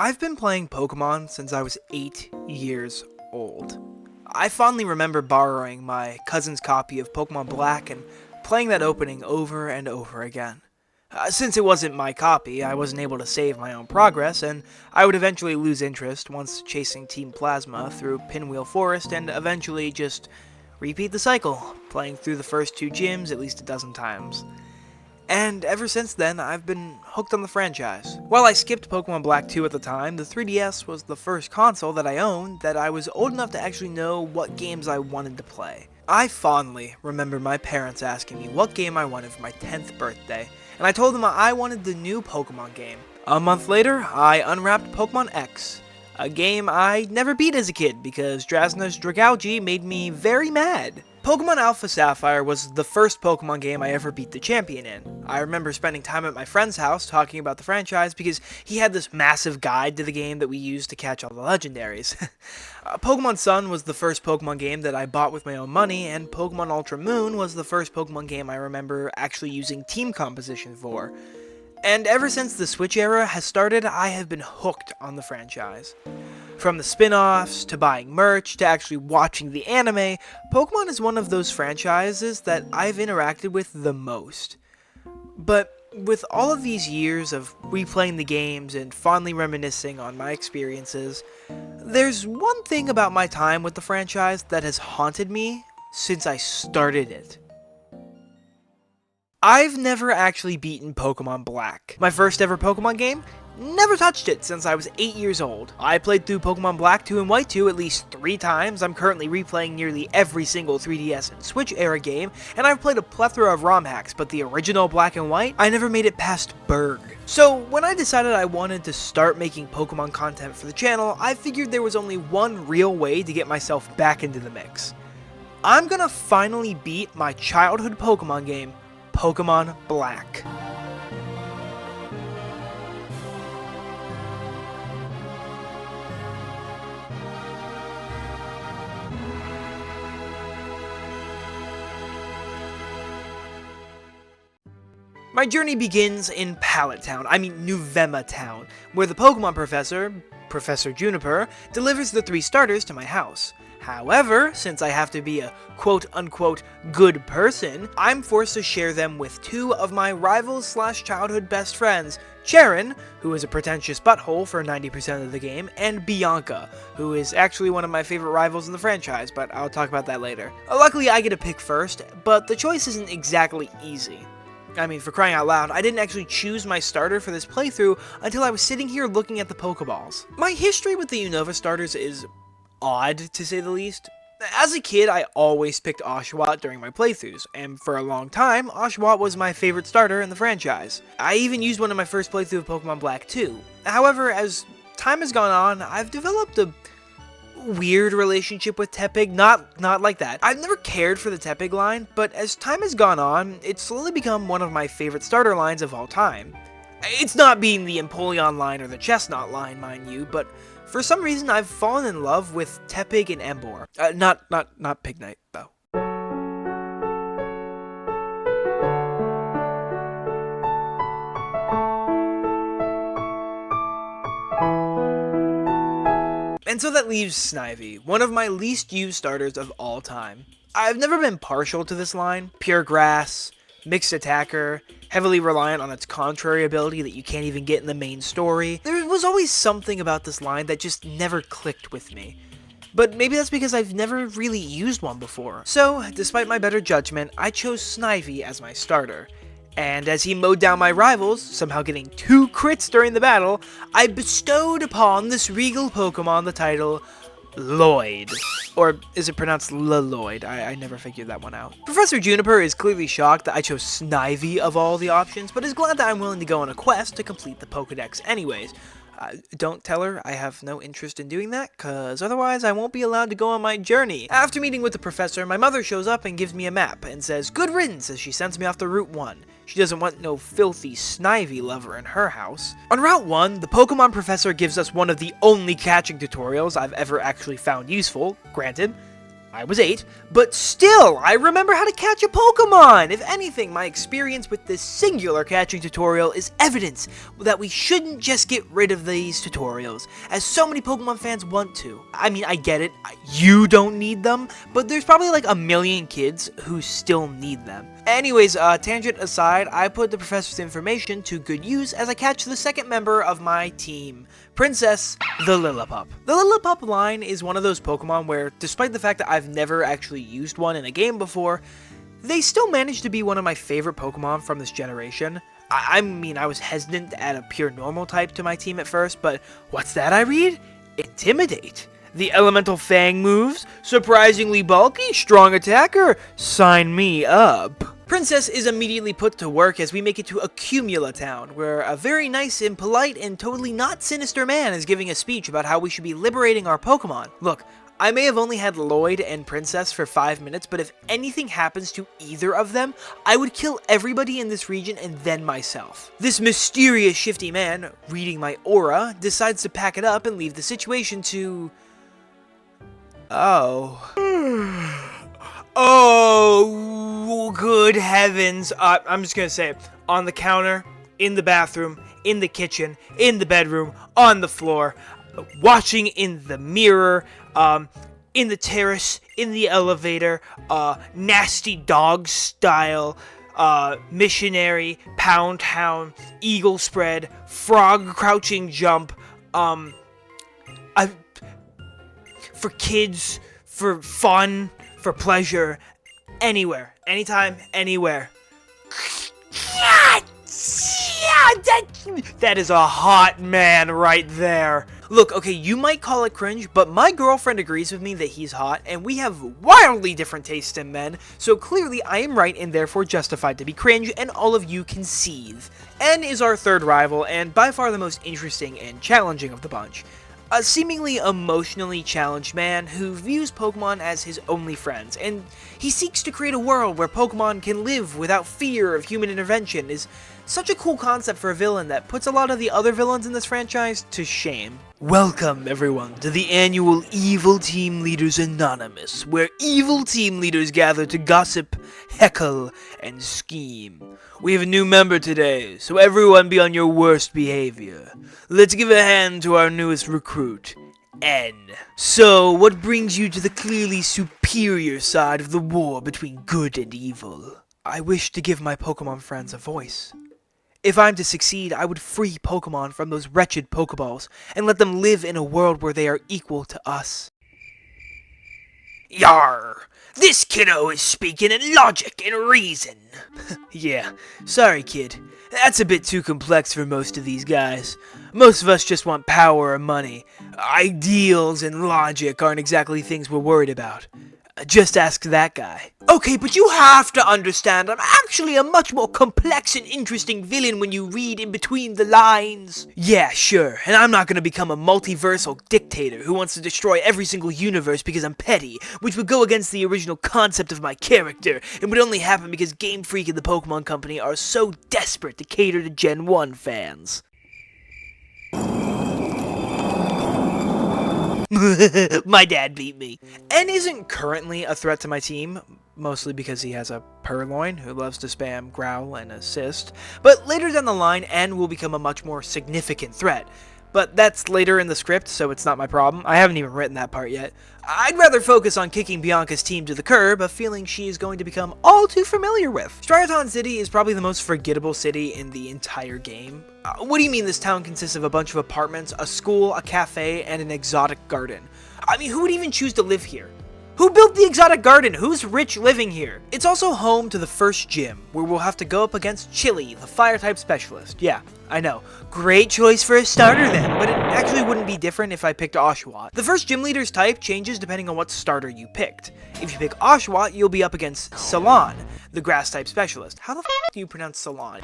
I've been playing Pokemon since I was 8 years old. I fondly remember borrowing my cousin's copy of Pokemon Black and playing that opening over and over again. Since it wasn't my copy, I wasn't able to save my own progress, and I would eventually lose interest once chasing Team Plasma through Pinwheel Forest and eventually just repeat the cycle, playing through the first 2 gyms at least a dozen times. And ever since then, I've been hooked on the franchise. While I skipped Pokemon Black 2 at the time, the 3DS was the first console that I owned that I was old enough to actually know what games I wanted to play. I fondly remember my parents asking me what game I wanted for my 10th birthday, and I told them I wanted the new Pokemon game. A month later, I unwrapped Pokemon X, a game I never beat as a kid because Drasna's Dragalge made me very mad. Pokemon Alpha Sapphire was the first Pokemon game I ever beat the champion in. I remember spending time at my friend's house talking about the franchise because he had this massive guide to the game that we used to catch all the legendaries. Pokemon Sun was the first Pokemon game that I bought with my own money, and Pokemon Ultra Moon was the first Pokemon game I remember actually using team composition for. And ever since the Switch era has started, I have been hooked on the franchise. From the spin-offs, to buying merch, to actually watching the anime, Pokemon is one of those franchises that I've interacted with the most. But with all of these years of replaying the games and fondly reminiscing on my experiences, there's one thing about my time with the franchise that has haunted me since I started it. I've never actually beaten Pokemon Black. My first ever Pokemon game? Never touched it since I was 8 years old. I played through Pokemon Black 2 and White 2 at least 3 times. I'm currently replaying nearly every single 3DS and Switch era game, and I've played a plethora of ROM hacks, but the original Black and White, I never made it past Berg. So when I decided I wanted to start making Pokemon content for the channel, I figured there was only one real way to get myself back into the mix. I'm gonna finally beat my childhood Pokemon game, Pokemon Black. My journey begins in Nuvema Town, where the Pokemon Professor, Professor Juniper, delivers the 3 starters to my house. However, since I have to be a quote-unquote good person, I'm forced to share them with 2 of my rivals/childhood best friends, Charon, who is a pretentious butthole for 90% of the game, and Bianca, who is actually one of my favorite rivals in the franchise, but I'll talk about that later. Luckily, I get to pick first, but the choice isn't exactly easy. I mean, for crying out loud, I didn't actually choose my starter for this playthrough until I was sitting here looking at the Pokeballs. My history with the Unova starters is odd, to say the least. As a kid, I always picked Oshawott during my playthroughs, and for a long time, Oshawott was my favorite starter in the franchise. I even used one in my first playthrough of Pokemon Black 2. However, as time has gone on, I've developed a weird relationship with Tepig, not like that. I've never cared for the Tepig line, but as time has gone on, it's slowly become one of my favorite starter lines of all time. It's not being the Empoleon line or the Chestnut line, mind you, but for some reason I've fallen in love with Tepig and Emboar. Not Pignite, though. And so that leaves Snivy, one of my least used starters of all time. I've never been partial to this line. Pure Grass, mixed attacker, heavily reliant on its contrary ability that you can't even get in the main story. There was always something about this line that just never clicked with me. But maybe that's because I've never really used one before. So, despite my better judgment, I chose Snivy as my starter. And as he mowed down my rivals, somehow getting 2 crits during the battle, I bestowed upon this regal Pokemon the title Lloyd. Or is it pronounced Lloyd? I never figured that one out. Professor Juniper is clearly shocked that I chose Snivy of all the options, but is glad that I'm willing to go on a quest to complete the Pokedex anyways. Don't tell her I have no interest in doing that, cause otherwise I won't be allowed to go on my journey. After meeting with the professor, my mother shows up and gives me a map, and says good riddance as she sends me off to Route 1. She doesn't want no filthy Snivy lover in her house. On Route 1, the Pokemon Professor gives us one of the only catching tutorials I've ever actually found useful, granted. I was 8, but still, I remember how to catch a Pokemon! If anything, my experience with this singular catching tutorial is evidence that we shouldn't just get rid of these tutorials, as so many Pokemon fans want to. I mean, I get it, you don't need them, but there's probably like a million kids who still need them. Anyways, tangent aside, I put the professor's information to good use as I catch the second member of my team, Princess the Lillipup. The Lillipup line is one of those Pokemon where, despite the fact that I've never actually used one in a game before, they still manage to be one of my favorite Pokemon from this generation. I mean, I was hesitant to add a pure normal type to my team at first, but what's that I read? Intimidate. The Elemental Fang moves, surprisingly bulky, strong attacker, sign me up. Princess is immediately put to work as we make it to Accumula Town, where a very nice and polite and totally not sinister man is giving a speech about how we should be liberating our Pokemon. Look, I may have only had Lloyd and Princess for 5 minutes, but if anything happens to either of them, I would kill everybody in this region and then myself. This mysterious shifty man, reading my aura, decides to pack it up and leave the situation to... Oh, good heavens. I'm just gonna say it. On the counter, in the bathroom, in the kitchen, in the bedroom, on the floor, watching in the mirror, in the terrace, in the elevator, nasty dog style, missionary, pound hound, eagle spread, frog crouching jump, for kids, for fun, for pleasure, anywhere, anytime, anywhere. That is a hot man right there. Look, okay, you might call it cringe, but my girlfriend agrees with me that he's hot, and we have wildly different tastes in men, so clearly I am right and therefore justified to be cringe, and all of you can seethe. N is our third rival, and by far the most interesting and challenging of the bunch. A seemingly emotionally challenged man who views Pokemon as his only friends, and he seeks to create a world where Pokemon can live without fear of human intervention is such a cool concept for a villain that puts a lot of the other villains in this franchise to shame. Welcome, everyone, to the annual Evil Team Leaders Anonymous, where evil team leaders gather to gossip, heckle, and scheme. We have a new member today, so everyone be on your worst behavior. Let's give a hand to our newest recruit, N. So, what brings you to the clearly superior side of the war between good and evil? I wish to give my Pokemon friends a voice. If I'm to succeed, I would free Pokemon from those wretched Pokeballs and let them live in a world where they are equal to us. Yarr! This kiddo is speaking in logic and reason. Yeah, sorry kid. That's a bit too complex for most of these guys. Most of us just want power or money. Ideals and logic aren't exactly things we're worried about. Just ask that guy. Okay, but you have to understand, I'm actually a much more complex and interesting villain when you read in between the lines. Yeah, sure, and I'm not gonna become a multiversal dictator who wants to destroy every single universe because I'm petty, which would go against the original concept of my character, and would only happen because Game Freak and the Pokemon Company are so desperate to cater to Gen 1 fans. My dad beat me. N isn't currently a threat to my team, mostly because he has a Purloin who loves to spam growl and assist, but later down the line N will become a much more significant threat. But that's later in the script, so it's not my problem. I haven't even written that part yet. I'd rather focus on kicking Bianca's team to the curb, a feeling she is going to become all too familiar with. Chargestone City is probably the most forgettable city in the entire game. What do you mean this town consists of a bunch of apartments, a school, a cafe, and an exotic garden? I mean, who would even choose to live here? Who built the exotic garden? Who's rich living here? It's also home to the first gym, where we'll have to go up against Chili, the fire-type specialist. Yeah, I know. Great choice for a starter then, but it actually wouldn't be different if I picked Oshawott. The first gym leader's type changes depending on what starter you picked. If you pick Oshawott, you'll be up against Salon, the grass-type specialist. How the f*** do you pronounce Salon?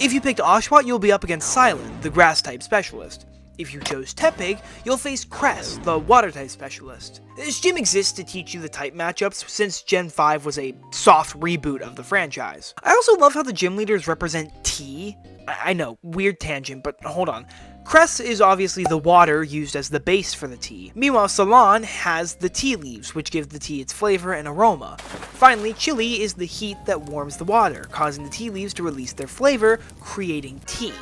If you picked Oshawott, you'll be up against Silent, the grass-type specialist. If you chose Tepig, you'll face Crest, the water-type specialist. This gym exists to teach you the type matchups since Gen 5 was a soft reboot of the franchise. I also love how the gym leaders represent T. I know, weird tangent, but hold on. Cress is obviously the water used as the base for the tea. Meanwhile, Ceylon has the tea leaves, which give the tea its flavor and aroma. Finally, Chili is the heat that warms the water, causing the tea leaves to release their flavor, creating tea.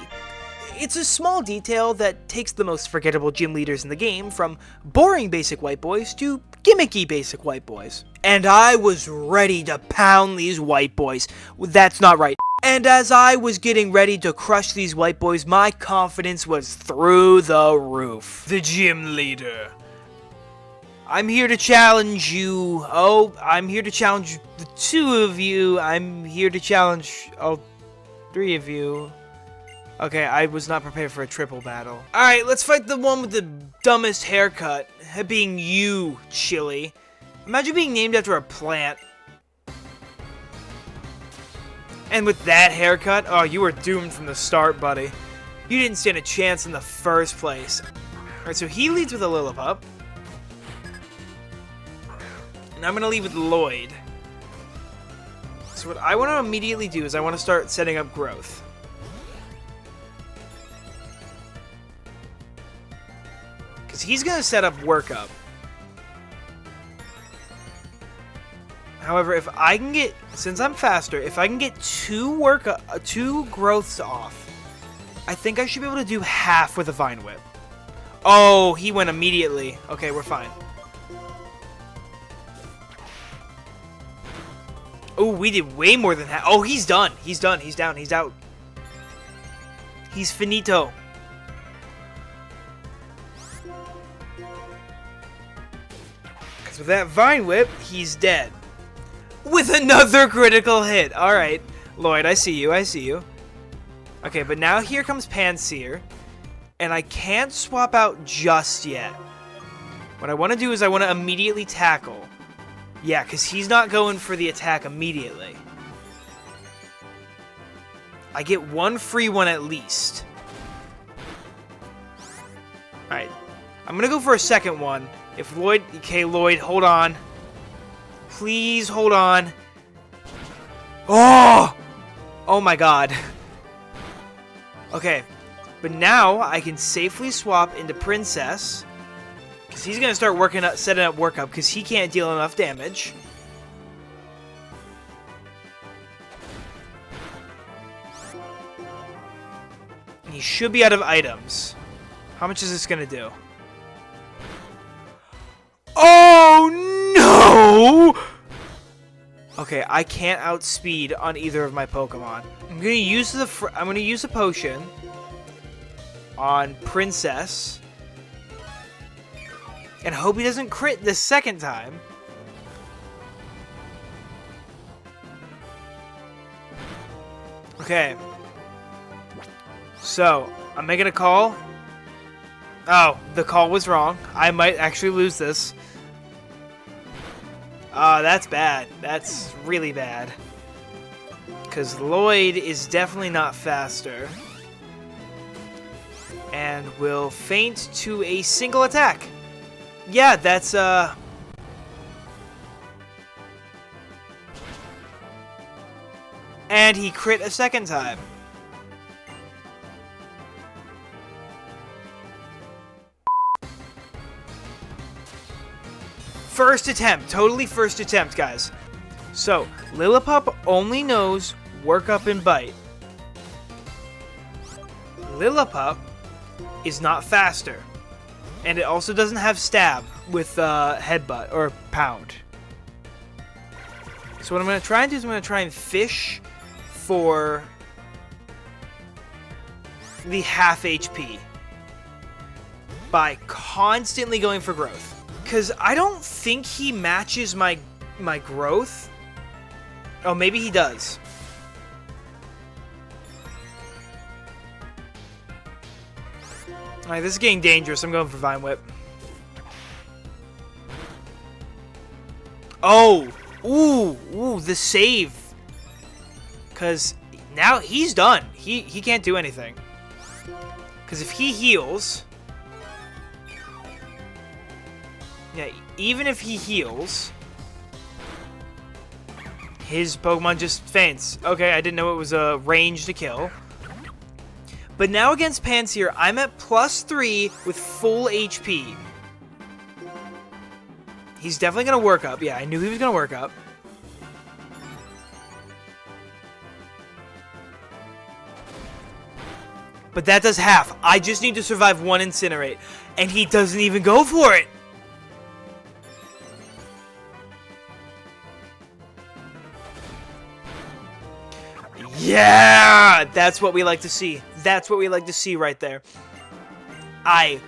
It's a small detail that takes the most forgettable gym leaders in the game from boring basic white boys to gimmicky basic white boys. And I was ready to pound these white boys. That's not right. And as I was getting ready to crush these white boys, my confidence was through the roof. The gym leader. I'm here to challenge you. Oh, I'm here to challenge the two of you. I'm here to challenge all three of you. Okay, I was not prepared for a triple battle. Alright, let's fight the one with the dumbest haircut. Being you, Chili. Imagine being named after a plant. And with that haircut, oh, you were doomed from the start, buddy. You didn't stand a chance in the first place. Alright, so he leads with a Lillipup. And I'm gonna lead with Lloyd. So what I want to immediately do is I want to start setting up growth. Because he's gonna set up workup. However, if I can get, since I'm faster, if I can get two growths off, I think I should be able to do half with a Vine Whip. Oh, he went immediately. Okay, we're fine. Oh, we did way more than half. Oh, he's done. He's done. He's down. He's out. He's finito. Because with that Vine Whip, he's dead. With another critical hit. Alright. Lloyd, I see you. I see you. Okay, but now here comes Panseer. And I can't swap out just yet. What I want to do is I want to immediately tackle. Yeah, because he's not going for the attack immediately. I get one free one at least. Alright. I'm going to go for a second one. If Lloyd... Okay, Lloyd, hold on. Please hold on. Oh! Oh my god. Okay. But now I can safely swap into Princess. Because he's going to start setting up workup because he can't deal enough damage. And he should be out of items. How much is this going to do? Oh no! Okay, I can't outspeed on either of my Pokemon. I'm going to use a potion on Princess. And hope he doesn't crit this second time. Okay. So, I'm making a call. Oh, the call was wrong. I might actually lose this. That's bad. That's really bad. Because Lloyd is definitely not faster. And will feint to a single attack. Yeah, that's, And he crit a second time. First attempt. Totally first attempt, guys. So, Lillipup only knows Work Up and Bite. Lillipup is not faster. And it also doesn't have Stab with Headbutt or Pound. So what I'm going to try and do is I'm going to try and fish for the half HP by constantly going for growth. Because I don't think he matches my growth. Oh, maybe he does. Alright, this is getting dangerous. I'm going for Vine Whip. Oh! Ooh, the save. Because now he's done. He can't do anything. Because if he heals... Yeah, even if he heals... His Pokemon just faints. Okay, I didn't know it was a range to kill. But now against Pansear, I'm at +3 with full HP. He's definitely going to work up. Yeah, I knew he was going to work up. But that does half. I just need to survive one Incinerate. And he doesn't even go for it. Yeah! That's what we like to see. That's what we like to see right there. I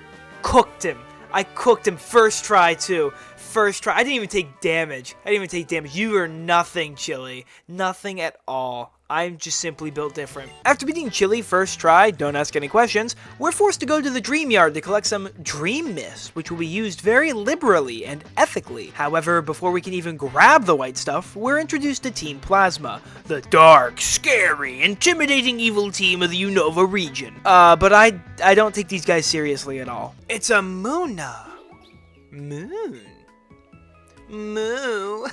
cooked him. I cooked him first try, too. First try. I didn't even take damage. You are nothing, Chili. Nothing at all. I'm just simply built different. After beating Chili first try, don't ask any questions, we're forced to go to the Dream Yard to collect some Dream Mist, which will be used very liberally and ethically. However, before we can even grab the white stuff, we're introduced to Team Plasma, the dark, scary, intimidating evil team of the Unova region. But I don't take these guys seriously at all. It's a Moona. Moon. Moo.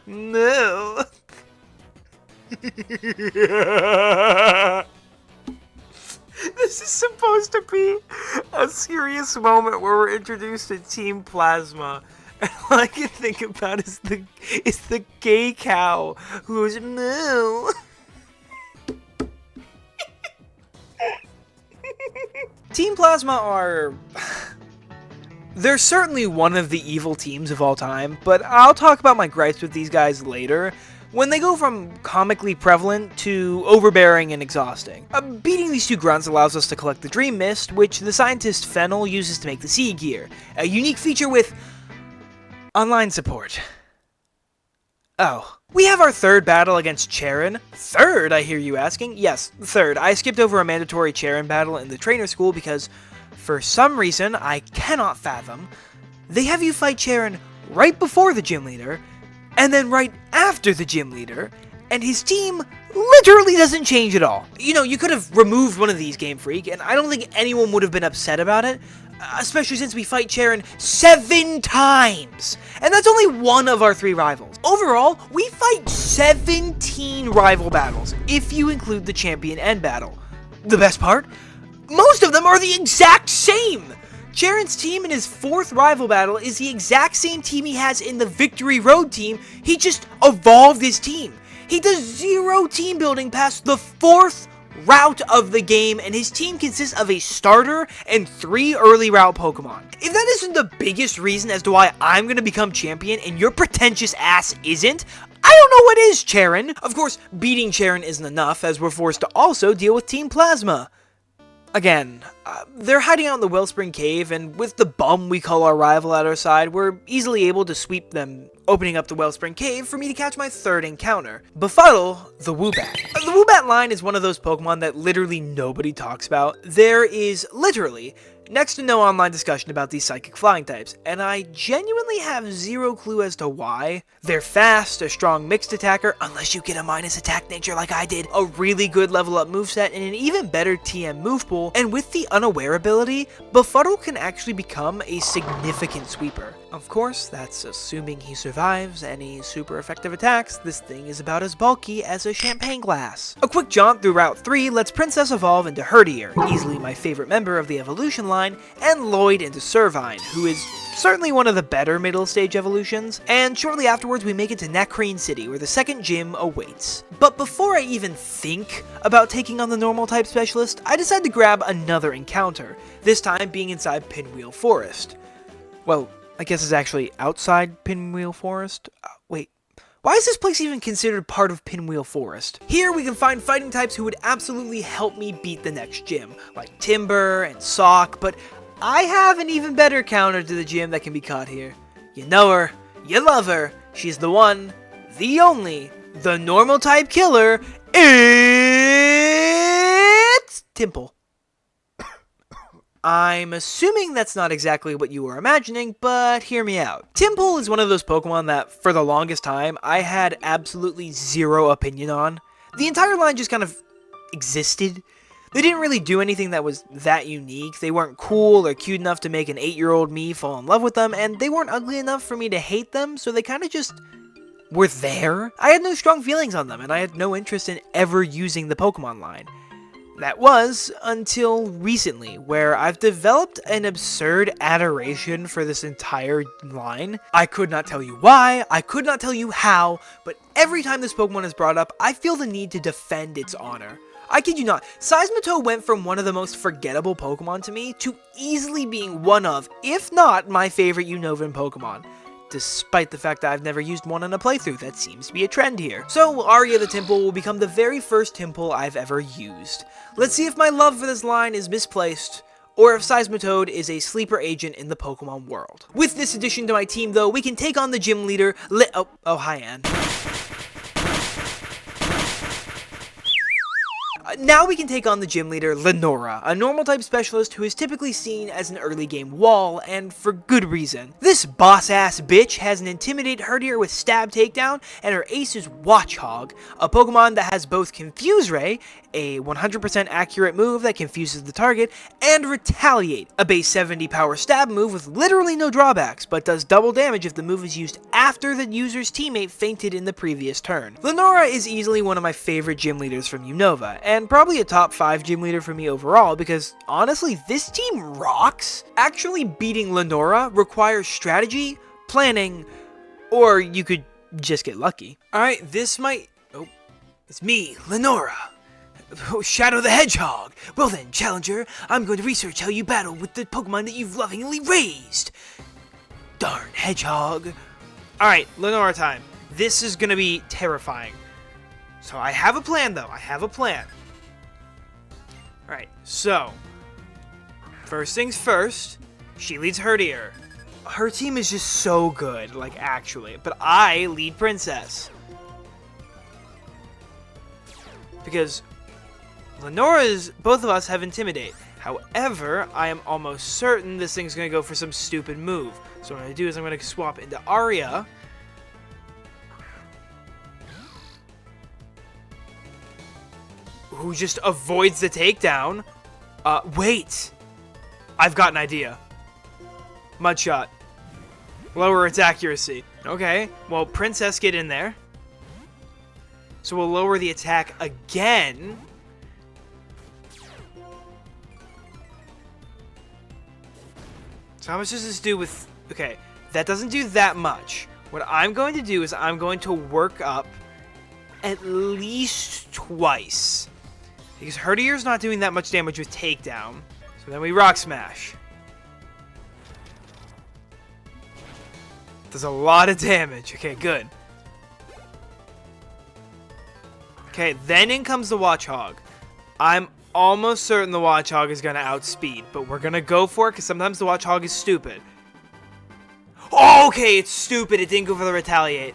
No. This is supposed to be a serious moment where we're introduced to Team Plasma. And all I can think about is the gay cow who's moo. Team Plasma are... They're certainly one of the evil teams of all time, but I'll talk about my gripes with these guys later, when they go from comically prevalent to overbearing and exhausting. Beating these two grunts allows us to collect the Dream Mist, which the scientist Fennel uses to make the Sea Gear, a unique feature with online support. Oh. We have our third battle against Charon. Third, I hear you asking? Yes, third. I skipped over a mandatory Charon battle in the trainer school because, for some reason I cannot fathom, they have you fight Charon right before the gym leader, and then right after the gym leader, and his team literally doesn't change at all. You know, you could have removed one of these, Game Freak, and I don't think anyone would have been upset about it, especially since we fight Charon 7 times! And that's only one of our 3 rivals. Overall, we fight 17 rival battles, if you include the champion end battle. The best part? Most of them are the exact same! Charon's team in his 4th rival battle is the exact same team he has in the Victory Road team, he just evolved his team. He does 0 team building past the 4th route of the game, and his team consists of a starter and 3 early route Pokemon. If that isn't the biggest reason as to why I'm gonna become champion and your pretentious ass isn't, I don't know what is, Charon. Of course, beating Charon isn't enough, as we're forced to also deal with Team Plasma. Again, they're hiding out in the Wellspring Cave, and with the bum we call our rival at our side, we're easily able to sweep them, opening up the Wellspring Cave for me to catch my 3rd encounter. Befuddle the Woobat. The Woobat line is one of those Pokemon that literally nobody talks about. There is literally next to no online discussion about these psychic flying types, and I genuinely have 0 clue as to why. They're fast, a strong mixed attacker, unless you get a minus attack nature like I did, a really good level up moveset, and an even better TM move pool, and with the Unaware ability, Befuddle can actually become a significant sweeper. Of course, that's assuming he survives any super effective attacks. This thing is about as bulky as a champagne glass. A quick jaunt through Route 3 lets Princess evolve into Herdier, easily my favorite member of the evolution line, and Lloyd into Servine, who is certainly one of the better middle stage evolutions, and shortly afterwards we make it to Nacrene City, where the 2nd gym awaits. But before I even think about taking on the normal type specialist, I decide to grab another encounter, this time being inside Pinwheel Forest. Well, I guess it's actually outside Pinwheel Forest. Wait, why is this place even considered part of Pinwheel Forest? Here we can find fighting types who would absolutely help me beat the next gym, like Timber and Sock, but I have an even better counter to the gym that can be caught here. You know her, you love her, she's the one, the only, the normal type killer, it's Timple. I'm assuming that's not exactly what you were imagining, but hear me out. Timple is one of those Pokemon that, for the longest time, I had absolutely 0 opinion on. The entire line just kind of existed. They didn't really do anything that was that unique. They weren't cool or cute enough to make an 8-year-old me fall in love with them, and they weren't ugly enough for me to hate them, so they kind of just were there. I had no strong feelings on them, and I had no interest in ever using the Pokemon line. That was until recently, where I've developed an absurd adoration for this entire line. I could not tell you why, I could not tell you how, but every time this Pokemon is brought up, I feel the need to defend its honor. I kid you not, Seismitoad went from one of the most forgettable Pokemon to me to easily being one of, if not my favorite Unovan Pokemon. Despite the fact that I've never used one in a playthrough, that seems to be a trend here. So, Aria the Temple will become the very first Temple I've ever used. Let's see if my love for this line is misplaced, or if Seismitoad is a sleeper agent in the Pokemon world. With this addition to my team, though, we can take on the gym leader, hi, Anne. Now we can take on the gym leader, Lenora, a normal-type specialist who is typically seen as an early-game wall, and for good reason. This boss-ass bitch has an Intimidate Herdier with Stab Takedown, and her ace is Watchog, a Pokemon that has both Confuse Ray, a 100% accurate move that confuses the target, and Retaliate, a base 70 power stab move with literally no drawbacks, but does double damage if the move is used after the user's teammate fainted in the previous turn. Lenora is easily one of my favorite gym leaders from Unova, and probably a top 5 gym leader for me overall, because honestly, this team rocks. Actually beating Lenora requires strategy, planning, or you could just get lucky. Alright, it's me, Lenora. Oh, Shadow the Hedgehog! Well then, Challenger, I'm going to research how you battle with the Pokemon that you've lovingly raised! Darn Hedgehog! Alright, Lenora time. This is gonna be terrifying. So I have a plan, though. I have a plan. Alright, so first things first, she leads Herdier. Her team is just so good, like, actually. But I lead Princess. Because both of us have Intimidate. However, I am almost certain this thing's going to go for some stupid move. So what I'm going to do is I'm going to swap into Aria. Who just avoids the takedown. Wait. I've got an idea. Mudshot. Lower its accuracy. Okay, well, Princess, get in there. So we'll lower the attack again. So how much does this do with... Okay, that doesn't do that much. What I'm going to do is I'm going to work up at least twice. Because Herdier's not doing that much damage with Takedown. So then we Rock Smash. Does a lot of damage. Okay, good. Okay, then in comes the Watchog. I'm almost certain the Watchog is going to outspeed, but we're going to go for it because sometimes the Watchog is stupid. Oh, okay, it's stupid. It didn't go for the Retaliate.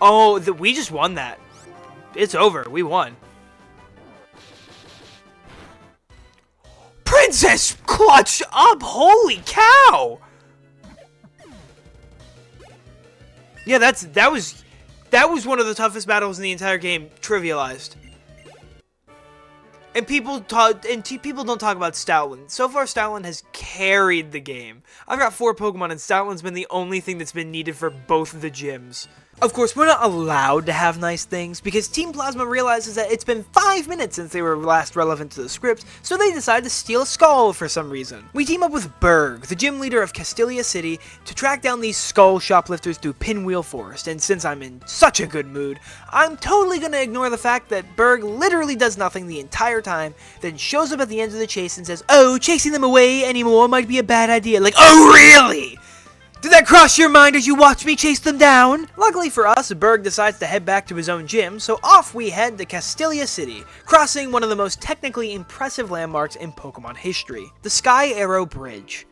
Oh, we just won that. It's over. We won. Princess clutched up. Holy cow. Yeah, that was one of the toughest battles in the entire game, trivialized. And people don't talk about Stoutland. So far, Stoutland has carried the game. I've got 4 Pokemon, and Stoutland's been the only thing that's been needed for both of the gyms. Of course, we're not allowed to have nice things, because Team Plasma realizes that it's been 5 minutes since they were last relevant to the script, so they decide to steal a skull for some reason. We team up with Berg, the gym leader of Castelia City, to track down these skull shoplifters through Pinwheel Forest, and since I'm in such a good mood, I'm totally gonna ignore the fact that Berg literally does nothing the entire time, then shows up at the end of the chase and says, "Oh, chasing them away anymore might be a bad idea." Like, oh really? Did that cross your mind as you watched me chase them down? Luckily for us, Berg decides to head back to his own gym, so off we head to Castelia City, crossing one of the most technically impressive landmarks in Pokemon history, the Sky Arrow Bridge.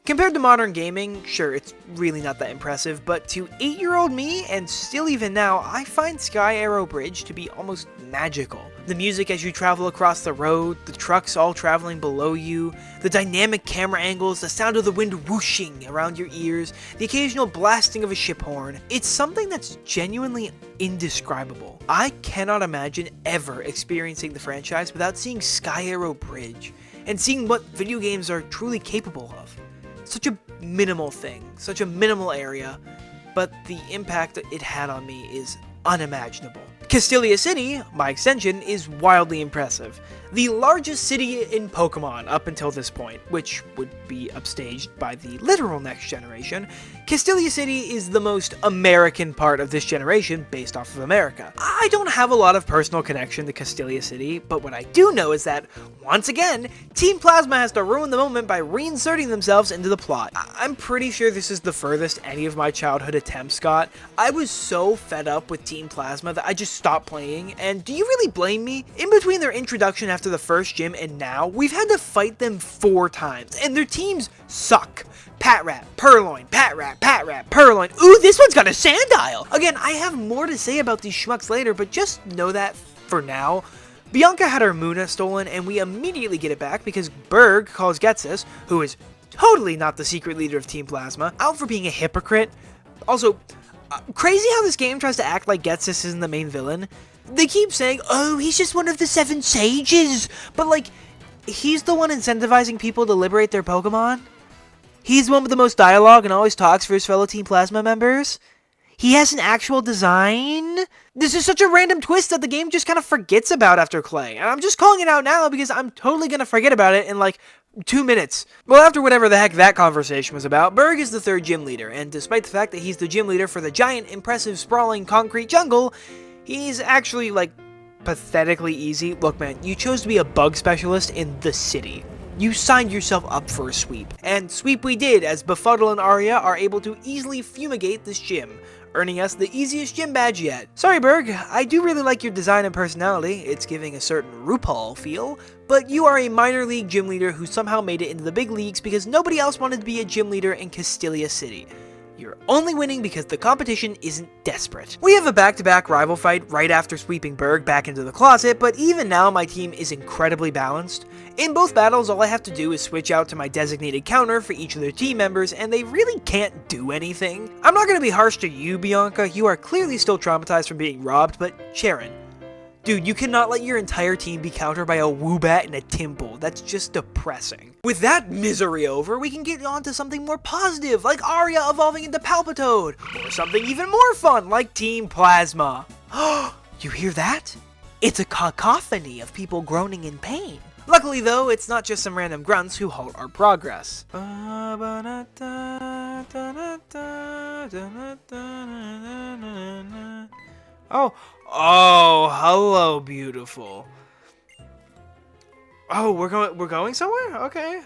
Compared to modern gaming, sure, it's really not that impressive, but to 8-year-old me, and still even now, I find Sky Arrow Bridge to be almost magical. The music as you travel across the road, the trucks all traveling below you, the dynamic camera angles, the sound of the wind whooshing around your ears, the occasional blasting of a ship horn, it's something that's genuinely indescribable. I cannot imagine ever experiencing the franchise without seeing Sky Arrow Bridge, and seeing what video games are truly capable of. Such a minimal thing, such a minimal area, but the impact it had on me is unimaginable. Castelia City, my extension, is wildly impressive. The largest city in Pokemon up until this point, which would be upstaged by the literal next generation, Castelia City is the most American part of this generation based off of America. I don't have a lot of personal connection to Castelia City, but what I do know is that, once again, Team Plasma has to ruin the moment by reinserting themselves into the plot. I'm pretty sure this is the furthest any of my childhood attempts got. I was so fed up with Team Plasma that I just stopped playing, and do you really blame me? In between their introduction after the first gym and now, we've had to fight them 4 times, and their teams suck. Patrat, Purloin, Patrat, Purloin. Ooh, this one's got a Sandile! Again, I have more to say about these schmucks later, but just know that, for now, Bianca had her Muna stolen, and we immediately get it back because Berg calls Getsus, who is totally not the secret leader of Team Plasma, out for being a hypocrite. Also, crazy how this game tries to act like Getsus isn't the main villain. They keep saying, oh, he's just one of the 7 sages, but like, he's the one incentivizing people to liberate their Pokemon? He's the one with the most dialogue and always talks for his fellow Team Plasma members? He has an actual design? This is such a random twist that the game just kind of forgets about after Clay, and I'm just calling it out now because I'm totally gonna forget about it in like 2 minutes. Well, after whatever the heck that conversation was about, Berg is the 3rd gym leader, and despite the fact that he's the gym leader for the giant, impressive, sprawling concrete jungle, he's actually, like, pathetically easy. Look, man, you chose to be a bug specialist in the city. You signed yourself up for a sweep. And sweep we did, as Befuddle and Arya are able to easily fumigate this gym, earning us the easiest gym badge yet. Sorry, Berg, I do really like your design and personality, it's giving a certain RuPaul feel, but you are a minor league gym leader who somehow made it into the big leagues because nobody else wanted to be a gym leader in Castelia City. You're only winning because the competition isn't desperate. We have a back-to-back rival fight right after sweeping Berg back into the closet, but even now my team is incredibly balanced. In both battles, all I have to do is switch out to my designated counter for each of their team members, and they really can't do anything. I'm not going to be harsh to you, Bianca, you are clearly still traumatized from being robbed, but Sharon, dude, you cannot let your entire team be countered by a Woobat and a Timple. That's just depressing. With that misery over, we can get on to something more positive, like Arya evolving into Palpitoad, or something even more fun, like Team Plasma. You hear that? It's a cacophony of people groaning in pain. Luckily, though, it's not just some random grunts who halt our progress. Oh, hello, beautiful. Oh, we're going somewhere? Okay.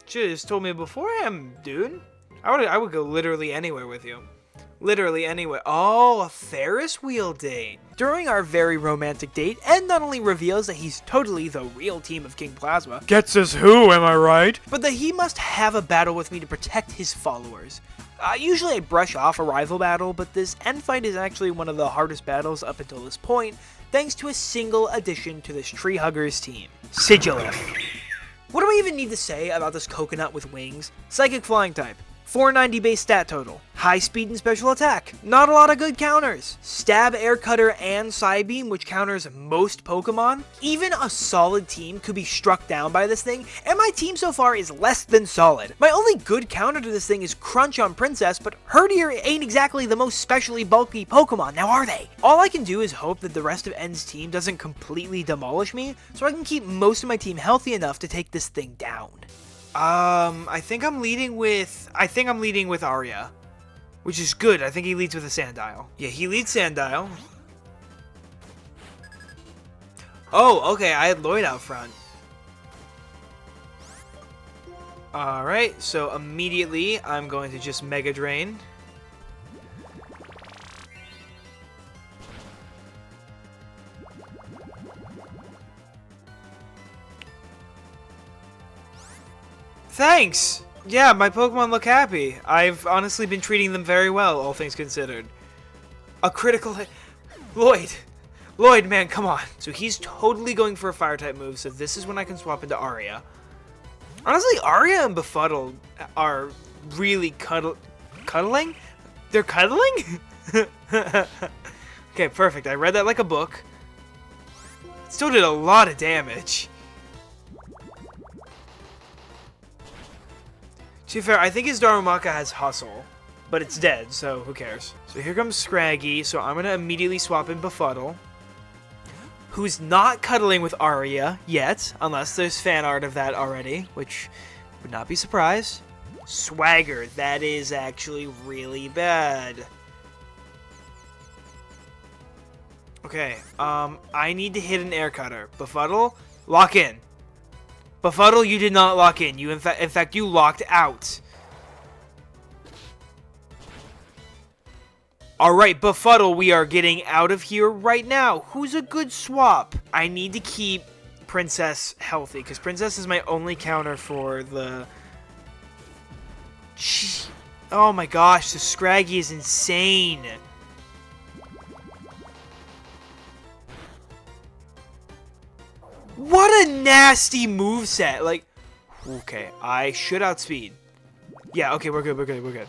Should've just told me beforehand, dude. I would go literally anywhere with you. Literally anywhere. Oh, a Ferris wheel date. During our very romantic date, Ed not only reveals that he's totally the real team of King Plasma, gets us who, am I right? But that he must have a battle with me to protect his followers. Usually I brush off a rival battle, but this end fight is actually one of the hardest battles up until this point, thanks to a single addition to this Tree Huggers team, Sigilif. What do I even need to say about this coconut with wings? Psychic flying type. 490 base stat total, high speed and special attack, not a lot of good counters, stab, air cutter, and Psybeam, which counters most Pokemon. Even a solid team could be struck down by this thing, and my team so far is less than solid. My only good counter to this thing is Crunch on Princess, but Herdier ain't exactly the most specially bulky Pokemon, now are they? All I can do is hope that the rest of N's team doesn't completely demolish me, so I can keep most of my team healthy enough to take this thing down. I think I'm leading with Arya, which is good. I think he leads with a Sandile. Yeah, he leads Sandile. Oh, okay, I had Lloyd out front. Alright, so immediately I'm going to just Mega Drain. Thanks! Yeah, my Pokemon look happy. I've honestly been treating them very well, all things considered. A critical hit. Lloyd, man, come on. So he's totally going for a Fire-type move, so this is when I can swap into Aria. Honestly, Aria and Befuddle are really cuddling? They're cuddling? Okay, perfect. I read that like a book. It still did a lot of damage. To be fair, I think his Darumaka has Hustle, but it's dead, so who cares? So here comes Scraggy, so I'm going to immediately swap in Befuddle, who's not cuddling with Aria yet, unless there's fan art of that already, which would not be surprised. Swagger, that is actually really bad. Okay, I need to hit an air cutter. Befuddle, lock in. Befuddle, you did not lock in. You, in fact, you locked out. Alright, Befuddle, we are getting out of here right now. Who's a good swap? I need to keep Princess healthy, because Princess is my only counter for the... Oh my gosh, the Scraggy is insane. What a nasty moveset. Like, okay, I should outspeed. Yeah, okay, we're good.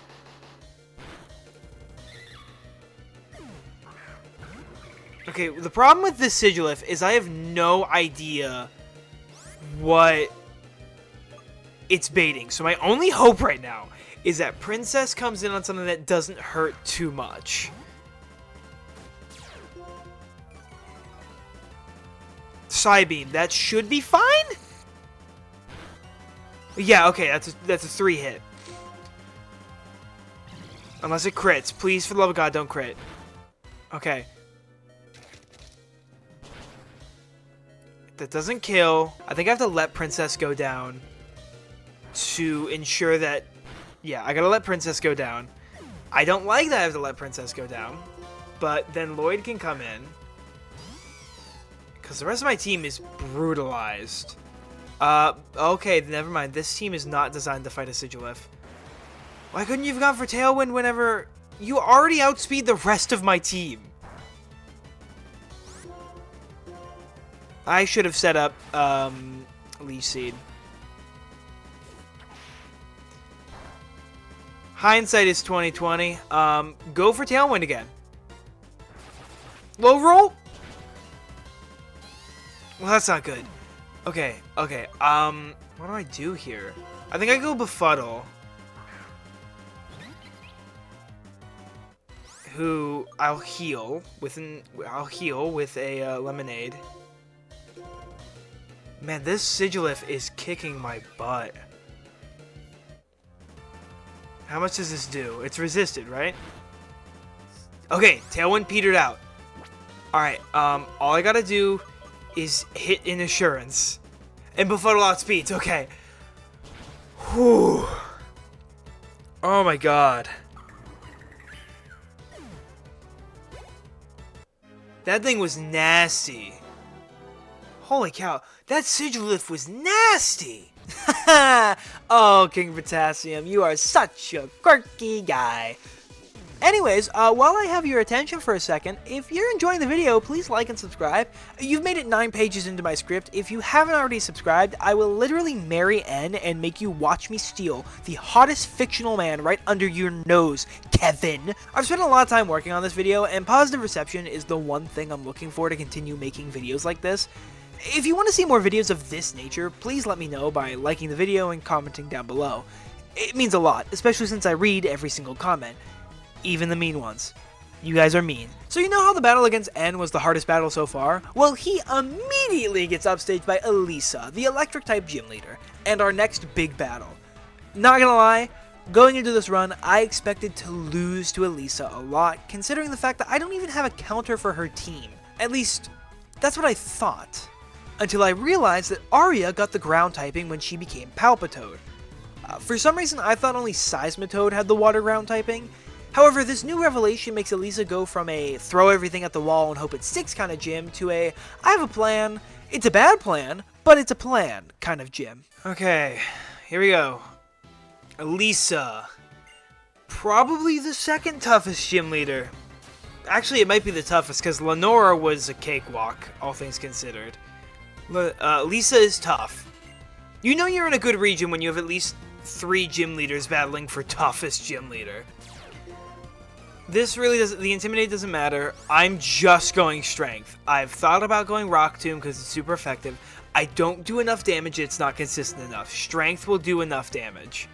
Okay, the problem with this Sigilif is I have no idea what it's baiting. So my only hope right now is that Princess comes in on something that doesn't hurt too much. Psybeam, that should be fine? Yeah, okay, that's a 3 hit. Unless it crits. Please, for the love of God, don't crit. Okay. That doesn't kill. I think I have to let Princess go down to ensure that... Yeah, I gotta let Princess go down. I don't like that I have to let Princess go down. But then Lloyd can come in. Because the rest of my team is brutalized. Okay, never mind. This team is not designed to fight a Sigilif. Why couldn't you have gone for Tailwind whenever... You already outspeed the rest of my team. I should have set up, Leech Seed. Hindsight is 20/20. Go for Tailwind again. Low roll? Well, that's not good. Okay. What do I do here? I think I go Befuddle. Who I'll heal with a Lemonade. Man, this Sigilif is kicking my butt. How much does this do? It's resisted, right? Okay, Tailwind petered out. Alright, all I gotta do is hit in Assurance. And Befuddle outspeeds, okay. Whew. Oh my god. That thing was nasty. Holy cow, that Sigilif was nasty! Oh, KingPotassium, you are such a quirky guy. Anyways, while I have your attention for a second, if you're enjoying the video, please like and subscribe. You've made it 9 pages into my script. If you haven't already subscribed, I will literally marry N and make you watch me steal the hottest fictional man right under your nose, Kevin. I've spent a lot of time working on this video, and positive reception is the one thing I'm looking for to continue making videos like this. If you want to see more videos of this nature, please let me know by liking the video and commenting down below. It means a lot, especially since I read every single comment. Even the mean ones. You guys are mean. So you know how the battle against N was the hardest battle so far? Well, he immediately gets upstaged by Elisa, the electric-type gym leader, and our next big battle. Not gonna lie, going into this run, I expected to lose to Elisa a lot, considering the fact that I don't even have a counter for her team. At least, that's what I thought. Until I realized that Aria got the ground typing when she became Palpitoad. For some reason, I thought only Seismitoad had the water ground typing. However, this new revelation makes Elisa go from a throw everything at the wall and hope it sticks kind of gym to a I have a plan, it's a bad plan, but it's a plan kind of gym. Okay, here we go. Lisa. Probably the second toughest gym leader. Actually, it might be the toughest because Lenora was a cakewalk, all things considered. Lisa is tough. You know you're in a good region when you have at least 3 gym leaders battling for toughest gym leader. This really doesn't, the Intimidate doesn't matter. I'm just going Strength. I've thought about going Rock Tomb because it's super effective. I don't do enough damage, it's not consistent enough. Strength will do enough damage.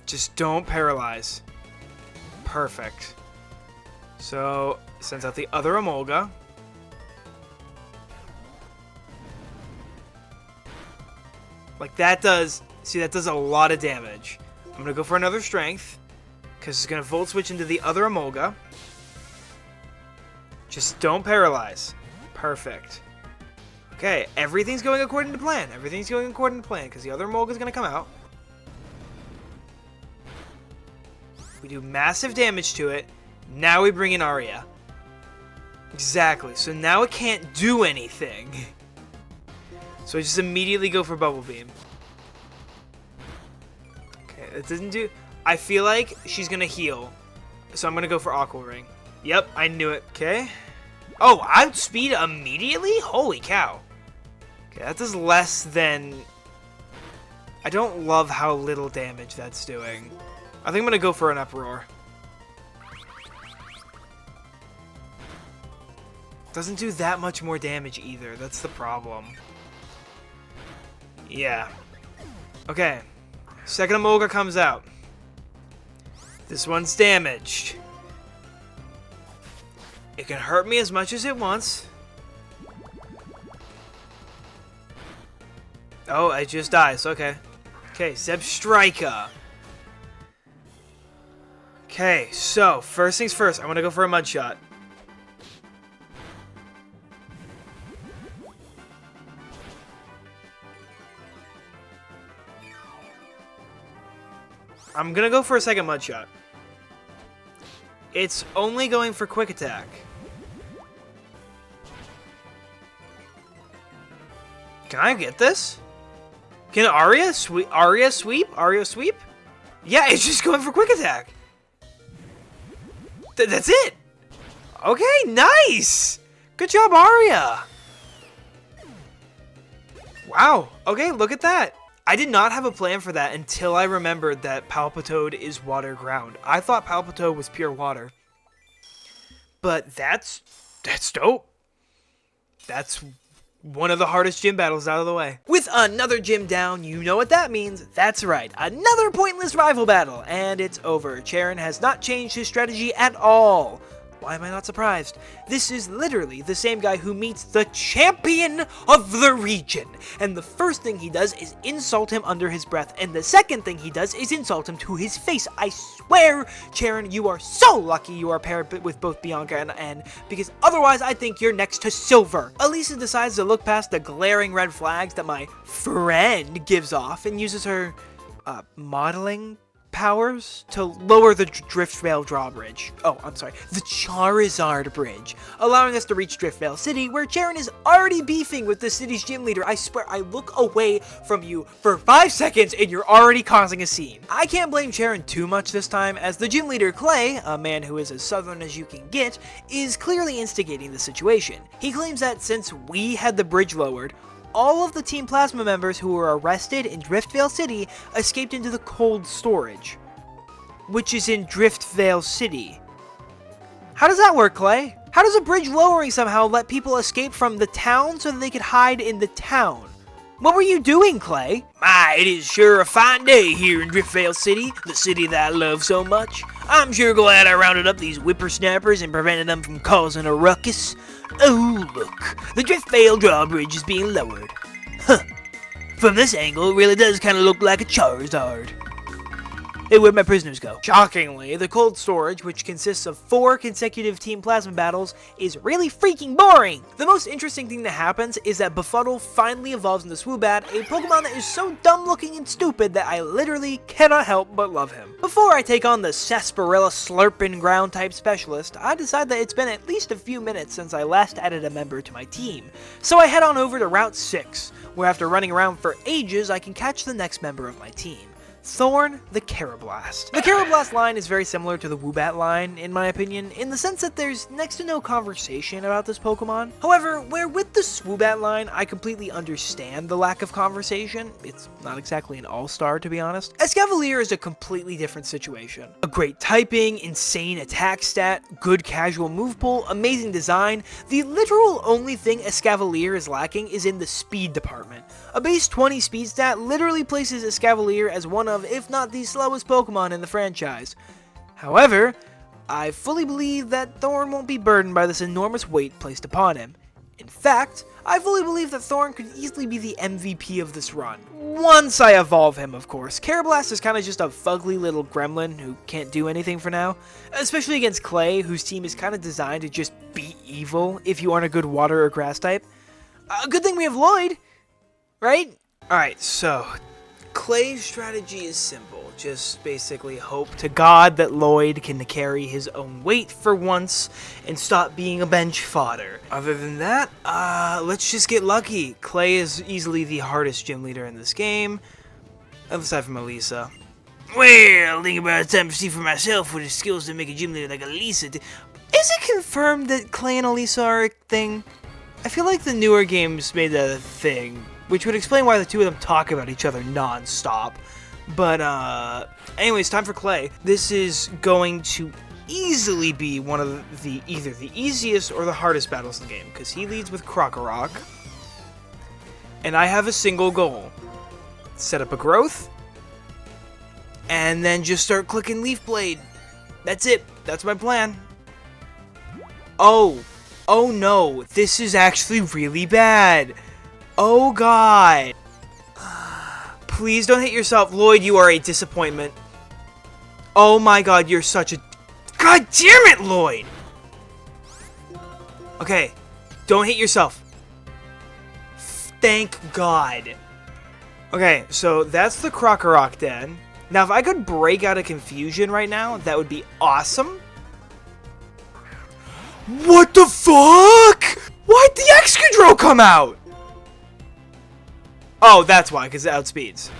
Just don't paralyze. Perfect. So, sends out the other Emolga. Like that does, see that does a lot of damage. I'm going to go for another Strength, because it's going to Volt Switch into the other Emolga. Just don't paralyze. Perfect. Okay, everything's going according to plan. Everything's going according to plan, because the other Emolga is going to come out. We do massive damage to it. Now we bring in Aria. Exactly, so now it can't do anything. So I just immediately go for Bubble Beam. It doesn't do... I feel like she's going to heal. So I'm going to go for Aqua Ring. Yep, I knew it. Okay. Oh, outspeed immediately? Holy cow. Okay, that does less than... I don't love how little damage that's doing. I think I'm going to go for an Uproar. Doesn't do that much more damage either. That's the problem. Yeah. Okay. Second Emolga comes out. This one's damaged. It can hurt me as much as it wants. Oh, it just dies. Okay. Okay, Zebstrika. Okay, so, first things first. I want to go for a Mud Shot. I'm gonna go for a second Mud Shot. It's only going for Quick Attack. Can I get this? Can Aria sweep? Aria sweep? Aria sweep? Yeah, it's just going for Quick Attack. That's it. Okay, nice. Good job, Aria. Wow. Okay, look at that. I did not have a plan for that until I remembered that Palpitoad is water ground. I thought Palpitoad was pure water. But that's dope. That's one of the hardest gym battles out of the way. With another gym down, you know what that means. That's right, another pointless rival battle. And it's over. Charon has not changed his strategy at all. Why am I not surprised? This is literally the same guy who meets the champion of the region. And the first thing he does is insult him under his breath. And the second thing he does is insult him to his face. I swear, Charon, you are so lucky you are paired with both Bianca and Anne, because otherwise I think you're next to Silver. Elisa decides to look past the glaring red flags that my friend gives off and uses her modeling powers to lower the Driftveil drawbridge. Oh, I'm sorry, the Charizard Bridge, allowing us to reach Driftveil City, where Charon is already beefing with the city's gym leader. I swear, I look away from you for 5 seconds and you're already causing a scene. I can't blame Charon too much this time, as the gym leader Clay, a man who is as southern as you can get, is clearly instigating the situation. He claims that since we had the bridge lowered, all of the Team Plasma members who were arrested in Driftveil City escaped into the cold storage, which is in Driftveil City. How does that work, Clay? How does a bridge lowering somehow let people escape from the town so that they could hide in the town? What were you doing, Clay? My, it is sure a fine day here in Driftveil City, the city that I love so much. I'm sure glad I rounded up these whippersnappers and prevented them from causing a ruckus. Oh, look, the Driftveil drawbridge is being lowered. Huh. From this angle, it really does kind of look like a Charizard. Hey, where'd my prisoners go? Shockingly, the cold storage, which consists of 4 consecutive team plasma battles, is really freaking boring. The most interesting thing that happens is that Befuddle finally evolves into Swoobat, a Pokemon that is so dumb looking and stupid that I literally cannot help but love him. Before I take on the Sarsaparilla Slurpin ground type specialist, I decide that it's been at least a few minutes since I last added a member to my team. So I head on over to Route 6, where after running around for ages, I can catch the next member of my team. Thorn the Karrablast. The Karrablast line is very similar to the Woobat line, in my opinion, in the sense that there's next to no conversation about this Pokemon. However, where with the Swoobat line, I completely understand the lack of conversation. It's not exactly an all-star, to be honest. Escavalier is a completely different situation. A great typing, insane attack stat, good casual move pool, amazing design. The literal only thing Escavalier is lacking is in the speed department. A base 20 speed stat literally places Escavalier as one of, if not the slowest Pokemon in the franchise. However, I fully believe that Thorn won't be burdened by this enormous weight placed upon him. In fact, I fully believe that Thorn could easily be the MVP of this run. Once I evolve him, of course. Karrablast is kind of just a fugly little gremlin who can't do anything for now. Especially against Clay, whose team is kind of designed to just be evil if you aren't a good water or grass type. A good thing we have Lloyd, right? Alright, so Clay's strategy is simple. Just basically hope to God that Lloyd can carry his own weight for once and stop being a bench fodder. Other than that, let's just get lucky. Clay is easily the hardest gym leader in this game, aside from Elisa. Well, I think about time to see for myself what his skills to make a gym leader like Elisa. Is it confirmed that Clay and Elisa are a thing? I feel like the newer games made that a thing, which would explain why the two of them talk about each other non-stop. But, anyways, time for Clay. This is going to easily be one of either the easiest or the hardest battles in the game, because he leads with Krokorok. And I have a single goal. Set up a growth, and then just start clicking Leaf Blade. That's it. That's my plan. Oh no, this is actually really bad. Oh god. Please don't hit yourself. Lloyd, you are a disappointment. Oh my god, you're such a... God damn it, Lloyd! Okay, don't hit yourself. Thank god. Okay, so that's the Krokorok Den. Now, if I could break out of confusion right now, that would be awesome. What the fuck? Why'd the Excadrill come out? Oh, that's why, because it outspeeds.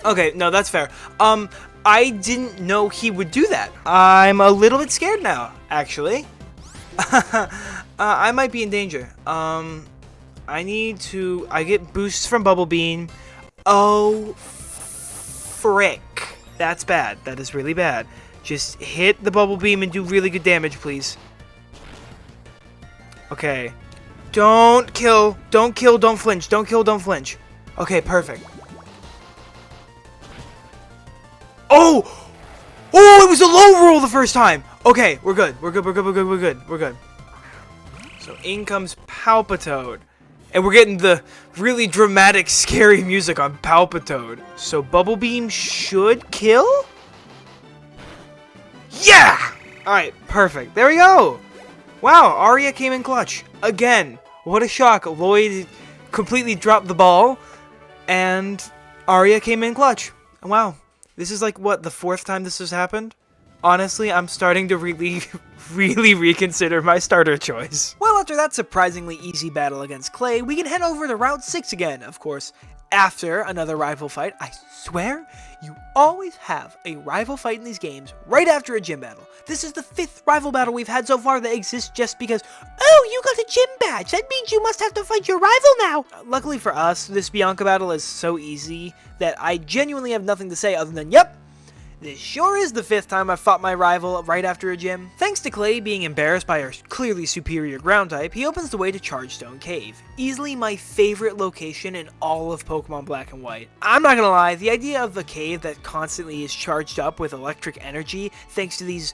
Okay, no, that's fair. I didn't know he would do that. I'm a little bit scared now, actually. I might be in danger. I get boosts from Bubble Beam. Oh, frick. That's bad. That is really bad. Just hit the Bubble Beam and do really good damage, please. Okay. Don't kill, don't flinch, don't kill, don't flinch. Okay, perfect. Oh! Oh, it was a low roll the first time! Okay, we're good, we're good. So in comes Palpitoad. And we're getting the really dramatic, scary music on Palpitoad. So Bubble Beam should kill? Yeah! Alright, perfect. There we go! Wow, Arya came in clutch. Again. What a shock. Lloyd completely dropped the ball, and Arya came in clutch. Wow. This is like, what, the 4th time this has happened? Honestly, I'm starting to really reconsider my starter choice. Well, after that surprisingly easy battle against Clay, we can head over to Route 6 again, of course. After another rival fight, I swear, you always have a rival fight in these games right after a gym battle. This is the 5th rival battle we've had so far that exists just because, oh, you got a gym badge. That means you must have to fight your rival now. Luckily for us, this Bianca battle is so easy that I genuinely have nothing to say other than, yep, this sure is the 5th time I've fought my rival right after a gym. Thanks to Clay being embarrassed by our clearly superior ground type, he opens the way to Chargestone Cave. Easily my favorite location in all of Pokemon Black and White. I'm not gonna lie, the idea of the cave that constantly is charged up with electric energy thanks to these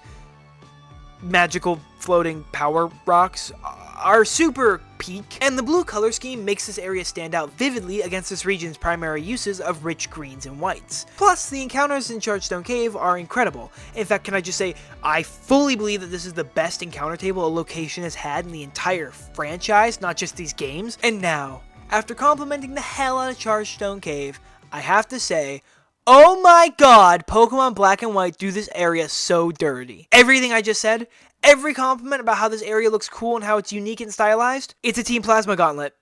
magical floating power rocks, are super peak, and the blue color scheme makes this area stand out vividly against this region's primary uses of rich greens and whites. Plus, the encounters in Chargestone Cave are incredible. In fact, can I just say, I fully believe that this is the best encounter table a location has had in the entire franchise, not just these games. And now, after complimenting the hell out of Chargestone Cave, I have to say, oh my god, Pokemon Black and White do this area so dirty. Everything I just said, every compliment about how this area looks cool and how it's unique and stylized, it's a Team Plasma gauntlet.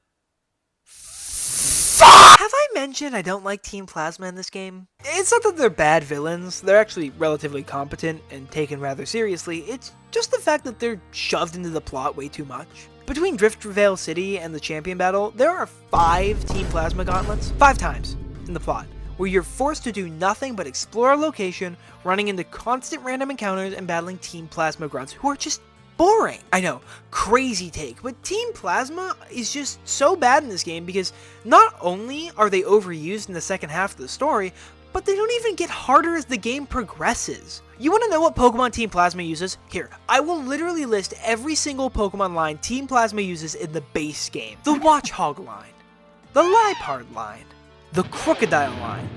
Have I mentioned I don't like Team Plasma in this game? It's not that they're bad villains, they're actually relatively competent and taken rather seriously, it's just the fact that they're shoved into the plot way too much. Between Driftveil City and the champion battle, there are 5 Team Plasma gauntlets, 5 times in the plot, where you're forced to do nothing but explore a location, running into constant random encounters and battling Team Plasma grunts who are just boring. I know, crazy take, but Team Plasma is just so bad in this game because not only are they overused in the second half of the story, but they don't even get harder as the game progresses. You want to know what Pokemon Team Plasma uses? Here, I will literally list every single Pokemon line Team Plasma uses in the base game. The Watchog line, the Liepard line, the Crocodile line,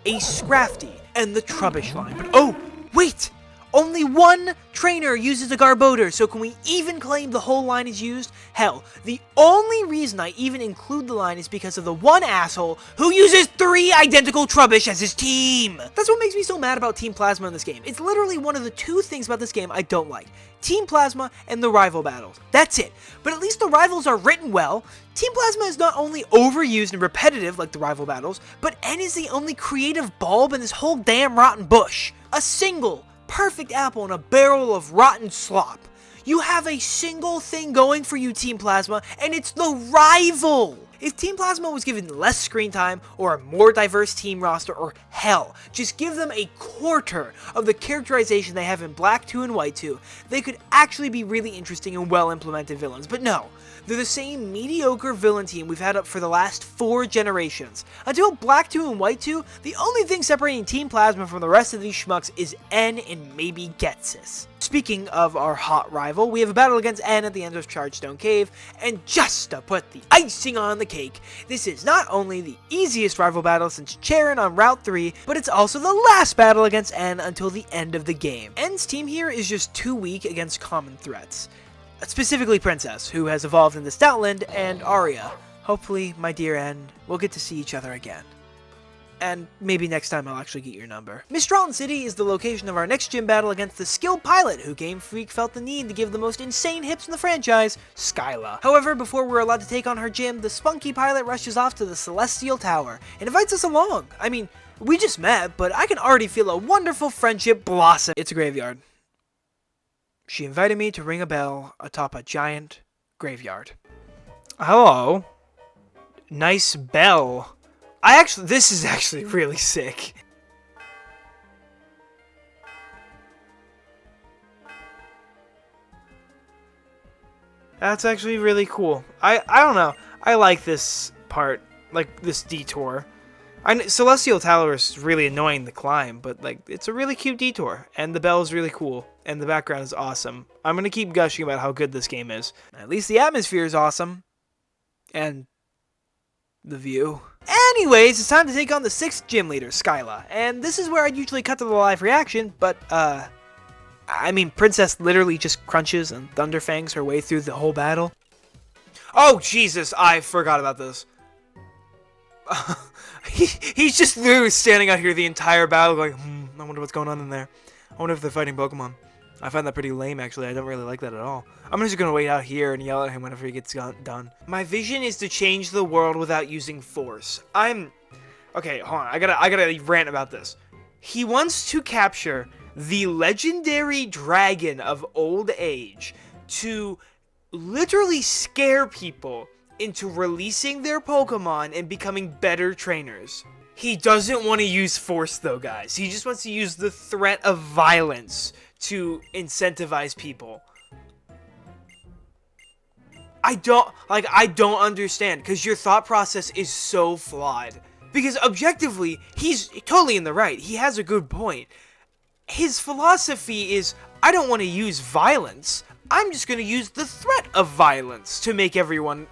a Scrafty, and the Trubbish line. But oh, wait! Only one trainer uses a Garbodor, so can we even claim the whole line is used? Hell, the only reason I even include the line is because of the one asshole who uses 3 identical Trubbish as his team! That's what makes me so mad about Team Plasma in this game. It's literally one of the 2 things about this game I don't like. Team Plasma and the rival battles. That's it. But at least the rivals are written well. Team Plasma is not only overused and repetitive like the rival battles, but N is the only creative bulb in this whole damn rotten bush. A single perfect apple in a barrel of rotten slop. You have a single thing going for you, Team Plasma, and it's the rival! If Team Plasma was given less screen time, or a more diverse team roster, or hell, just give them a quarter of the characterization they have in Black 2 and White 2, they could actually be really interesting and well-implemented villains. But no, they're the same mediocre villain team we've had up for the last 4 generations. Until Black 2 and White 2, the only thing separating Team Plasma from the rest of these schmucks is N and maybe Getsis. Speaking of our hot rival, we have a battle against N at the end of Chargestone Cave, and just to put the icing on the cake, this is not only the easiest rival battle since Charon on Route 3, but it's also the last battle against N until the end of the game. N's team here is just too weak against common threats. Specifically Princess, who has evolved into Stoutland, and Aria. Hopefully, my dear N, we'll get to see each other again. And maybe next time I'll actually get your number. Mistralton City is the location of our next gym battle against the skilled pilot who Game Freak felt the need to give the most insane hips in the franchise, Skyla. However, before we're allowed to take on her gym, the spunky pilot rushes off to the Celestial Tower and invites us along. I mean, we just met, but I can already feel a wonderful friendship blossom. It's a graveyard. She invited me to ring a bell atop a giant graveyard. Hello. Nice bell. This is actually really sick. That's actually really cool. I don't know. I like this part, like this detour. Celestial Tower is really annoying to climb, but like it's a really cute detour, and the bell is really cool, and the background is awesome. I'm gonna keep gushing about how good this game is. At least the atmosphere is awesome, and the view. Anyways, it's time to take on the 6th gym leader, Skyla, and this is where I'd usually cut to the live reaction, but I mean, Princess literally just crunches and thunderfangs her way through the whole battle. Oh Jesus, I forgot about this. He's just literally standing out here the entire battle going, I wonder what's going on in there. I wonder if they're fighting Pokemon. I find that pretty lame, actually. I don't really like that at all. I'm just going to wait out here and yell at him whenever he gets done. My vision is to change the world without using force. Okay, hold on. I gotta rant about this. He wants to capture the legendary dragon of old age to literally scare people into releasing their Pokemon and becoming better trainers. He doesn't want to use force though, guys. He just wants to use the threat of violence to incentivize people. I don't understand, because your thought process is so flawed. Because objectively, he's totally in the right. He has a good point. His philosophy is, I don't want to use violence. I'm just gonna use the threat of violence to make everyone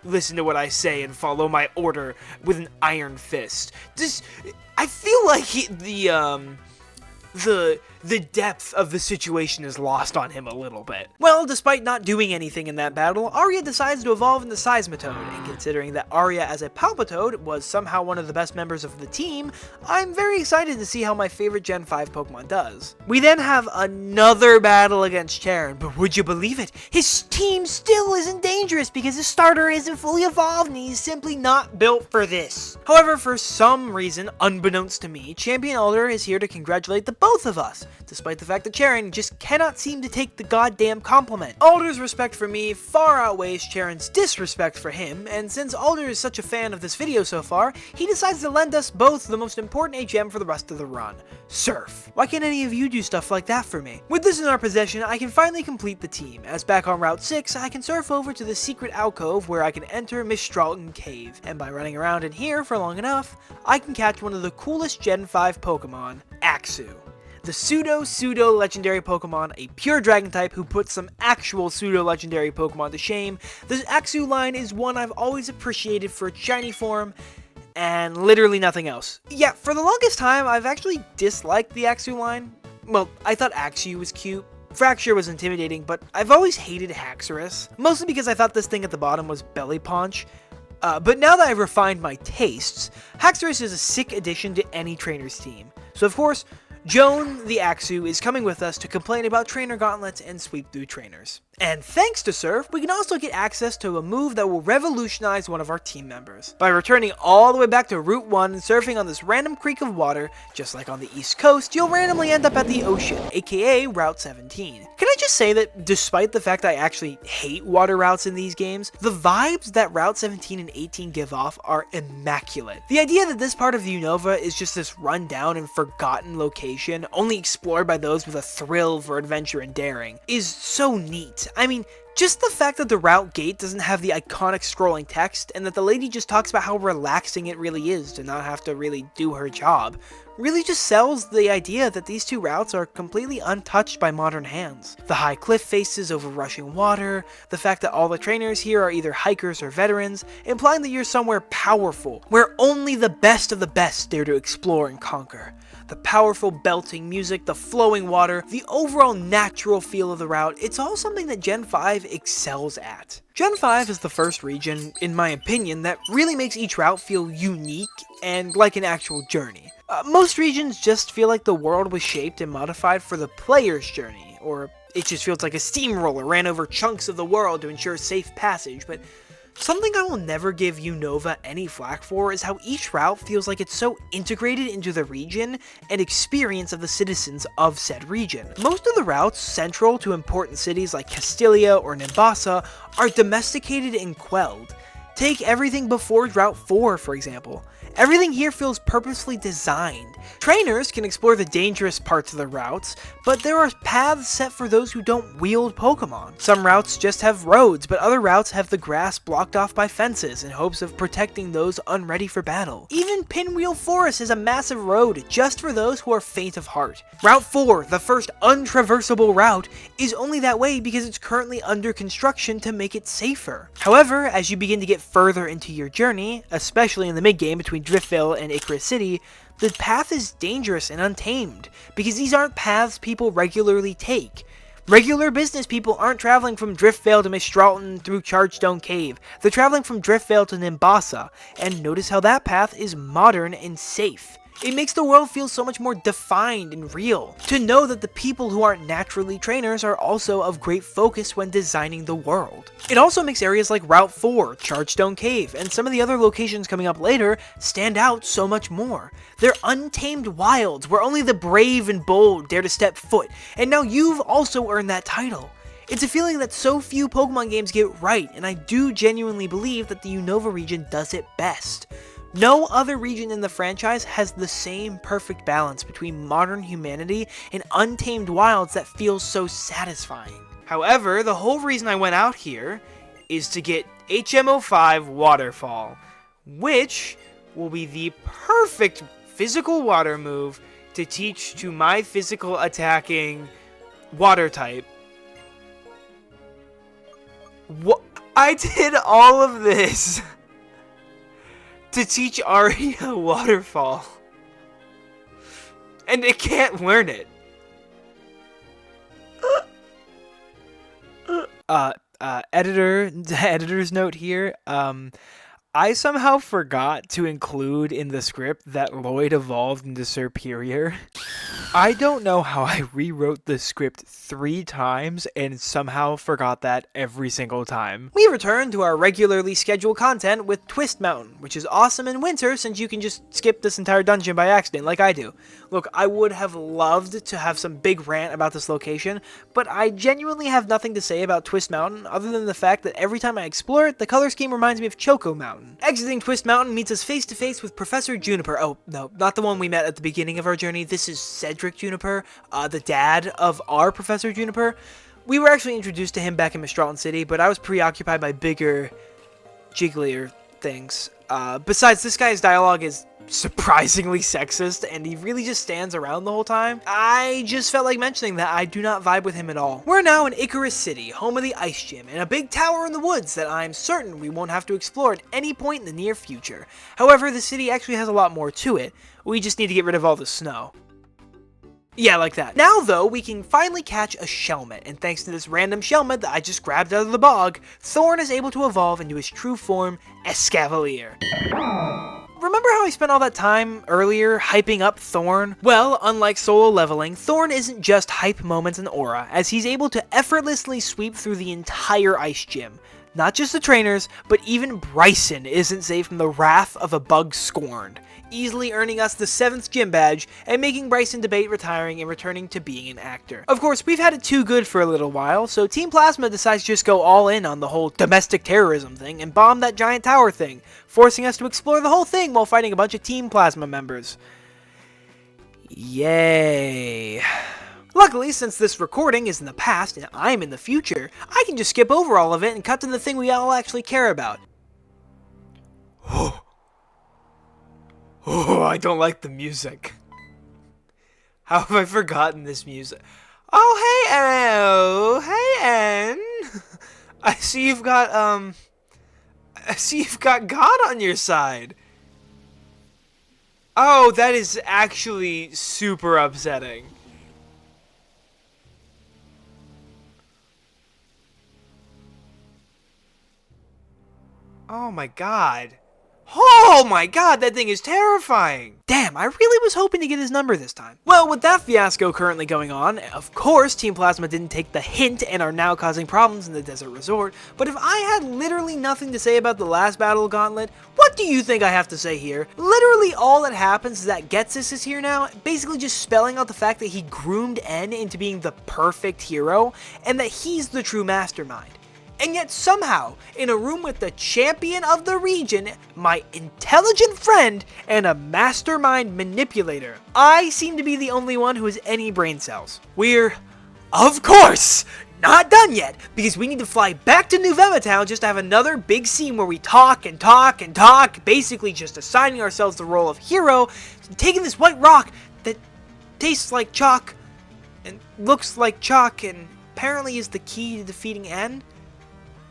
listen to what I say and follow my order with an iron fist. I feel like the depth of the situation is lost on him a little bit. Well, despite not doing anything in that battle, Arya decides to evolve into Seismitoad, and considering that Arya as a Palpitoad was somehow one of the best members of the team, I'm very excited to see how my favorite Gen 5 Pokemon does. We then have another battle against Charon, but would you believe it? His team still isn't dangerous because his starter isn't fully evolved and he's simply not built for this. However, for some reason, unbeknownst to me, Champion Alder is here to congratulate the both of us, despite the fact that Charon just cannot seem to take the goddamn compliment. Alder's respect for me far outweighs Charon's disrespect for him, and since Alder is such a fan of this video so far, he decides to lend us both the most important HM for the rest of the run, Surf. Why can't any of you do stuff like that for me? With this in our possession, I can finally complete the team, as back on Route 6, I can surf over to the secret alcove where I can enter Chargestone Cave, and by running around in here for long enough, I can catch one of the coolest Gen 5 Pokemon, Axew. The pseudo-legendary Pokemon, a pure dragon type who puts some actual pseudo-legendary Pokemon to shame. The Axew line is one I've always appreciated for its shiny form, and literally nothing else. Yeah, for the longest time, I've actually disliked the Axew line. Well, I thought Axew was cute. Fracture was intimidating, but I've always hated Haxorus, mostly because I thought this thing at the bottom was Belly Paunch. But now that I've refined my tastes, Haxorus is a sick addition to any trainer's team. So of course, Joan, the Axew, is coming with us to complain about trainer gauntlets and sweep through trainers. And thanks to Surf, we can also get access to a move that will revolutionize one of our team members. By returning all the way back to Route 1 and surfing on this random creek of water, just like on the East Coast, you'll randomly end up at the ocean, aka Route 17. Can I just say that despite the fact I actually hate water routes in these games, the vibes that Route 17 and 18 give off are immaculate. The idea that this part of the Unova is just this run-down and forgotten location, only explored by those with a thrill for adventure and daring, is so neat. I mean, just the fact that the route gate doesn't have the iconic scrolling text, and that the lady just talks about how relaxing it really is to not have to really do her job, really just sells the idea that these two routes are completely untouched by modern hands. The high cliff faces over rushing water, the fact that all the trainers here are either hikers or veterans, implying that you're somewhere powerful, where only the best of the best dare to explore and conquer. The powerful belting music, the flowing water, the overall natural feel of the route, it's all something that Gen 5 excels at. Gen 5 is the first region, in my opinion, that really makes each route feel unique and like an actual journey. Most regions just feel like the world was shaped and modified for the player's journey, or it just feels like a steamroller ran over chunks of the world to ensure safe passage, but something I will never give Unova any flack for is how each route feels like it's so integrated into the region and experience of the citizens of said region. Most of the routes central to important cities like Castelia or Nimbasa are domesticated and quelled. Take everything before Route 4, for example. Everything here feels purposefully designed. Trainers can explore the dangerous parts of the routes, but there are paths set for those who don't wield Pokemon. Some routes just have roads, but other routes have the grass blocked off by fences in hopes of protecting those unready for battle. Even Pinwheel Forest is a massive road just for those who are faint of heart. Route 4, the first untraversable route, is only that way because it's currently under construction to make it safer. However, as you begin to get further into your journey, especially in the mid-game between Driftveil and egregious City, the path is dangerous and untamed, because these aren't paths people regularly take. Regular business people aren't traveling from Driftveil to Mistralton through Chargestone Cave. They're traveling from Driftveil to Nimbasa, and notice how that path is modern and safe. It makes the world feel so much more defined and real, to know that the people who aren't naturally trainers are also of great focus when designing the world. It also makes areas like Route 4, Chargestone Cave, and some of the other locations coming up later stand out so much more. They're untamed wilds where only the brave and bold dare to step foot, and now you've also earned that title. It's a feeling that so few Pokemon games get right, and I do genuinely believe that the Unova region does it best. No other region in the franchise has the same perfect balance between modern humanity and untamed wilds that feels so satisfying. However, the whole reason I went out here is to get HM05 Waterfall, which will be the perfect physical water move to teach to my physical attacking water type, What? I did all of this to teach Aria Waterfall. And it can't learn it. Editor's note here. I somehow forgot to include in the script that Lloyd evolved into Superior. I don't know how I rewrote the script 3 times and somehow forgot that every single time. We return to our regularly scheduled content with Twist Mountain, which is awesome in winter since you can just skip this entire dungeon by accident like I do. Look, I would have loved to have some big rant about this location, but I genuinely have nothing to say about Twist Mountain other than the fact that every time I explore it, the color scheme reminds me of Choco Mountain. Exiting Twist Mountain meets us face to face with Professor Juniper. Oh, no, not the one we met at the beginning of our journey. This is Cedric Juniper, the dad of our Professor Juniper. We were actually introduced to him back in Mistral City, but I was preoccupied by bigger, jigglier things. Besides, this guy's dialogue is surprisingly sexist, and he really just stands around the whole time. I just felt like mentioning that I do not vibe with him at all. We're now in egregious City, home of the Ice Gym, and a big tower in the woods that I'm certain we won't have to explore at any point in the near future. However, the city actually has a lot more to it. We just need to get rid of all the snow. Yeah, like that. Now, though, we can finally catch a Shelmet, and thanks to this random Shelmet that I just grabbed out of the bog, Thorn is able to evolve into his true form, Escavalier. Remember how I spent all that time earlier hyping up Thorn? Well, unlike solo leveling, Thorn isn't just hype moments and aura, as he's able to effortlessly sweep through the entire Ice Gym. Not just the trainers, but even Bryson isn't safe from the wrath of a bug scorned, easily earning us the 7th gym badge and making Bryson debate retiring and returning to being an actor. Of course, we've had it too good for a little while, so Team Plasma decides to just go all in on the whole domestic terrorism thing and bomb that giant tower thing, forcing us to explore the whole thing while fighting a bunch of Team Plasma members. Yay. Luckily, since this recording is in the past and I'm in the future, I can just skip over all of it and cut to the thing we all actually care about. Oh, I don't like the music. How have I forgotten this music? Oh, hey, Anne. I see you've got God on your side. Oh, that is actually super upsetting. Oh my god. Oh my god, that thing is terrifying! Damn, I really was hoping to get his number this time. Well, with that fiasco currently going on, of course Team Plasma didn't take the hint and are now causing problems in the desert resort, but if I had literally nothing to say about the last battle of Gauntlet, what do you think I have to say here? Literally all that happens is that Getsis is here now, basically just spelling out the fact that he groomed N into being the perfect hero, and that he's the true mastermind. And yet somehow, in a room with the champion of the region, my intelligent friend, and a mastermind manipulator, I seem to be the only one who has any brain cells. We're, of course, not done yet, because we need to fly back to Nuvema town just to have another big scene where we talk and talk and talk, basically just assigning ourselves the role of hero, taking this white rock that tastes like chalk, and looks like chalk, and apparently is the key to defeating N.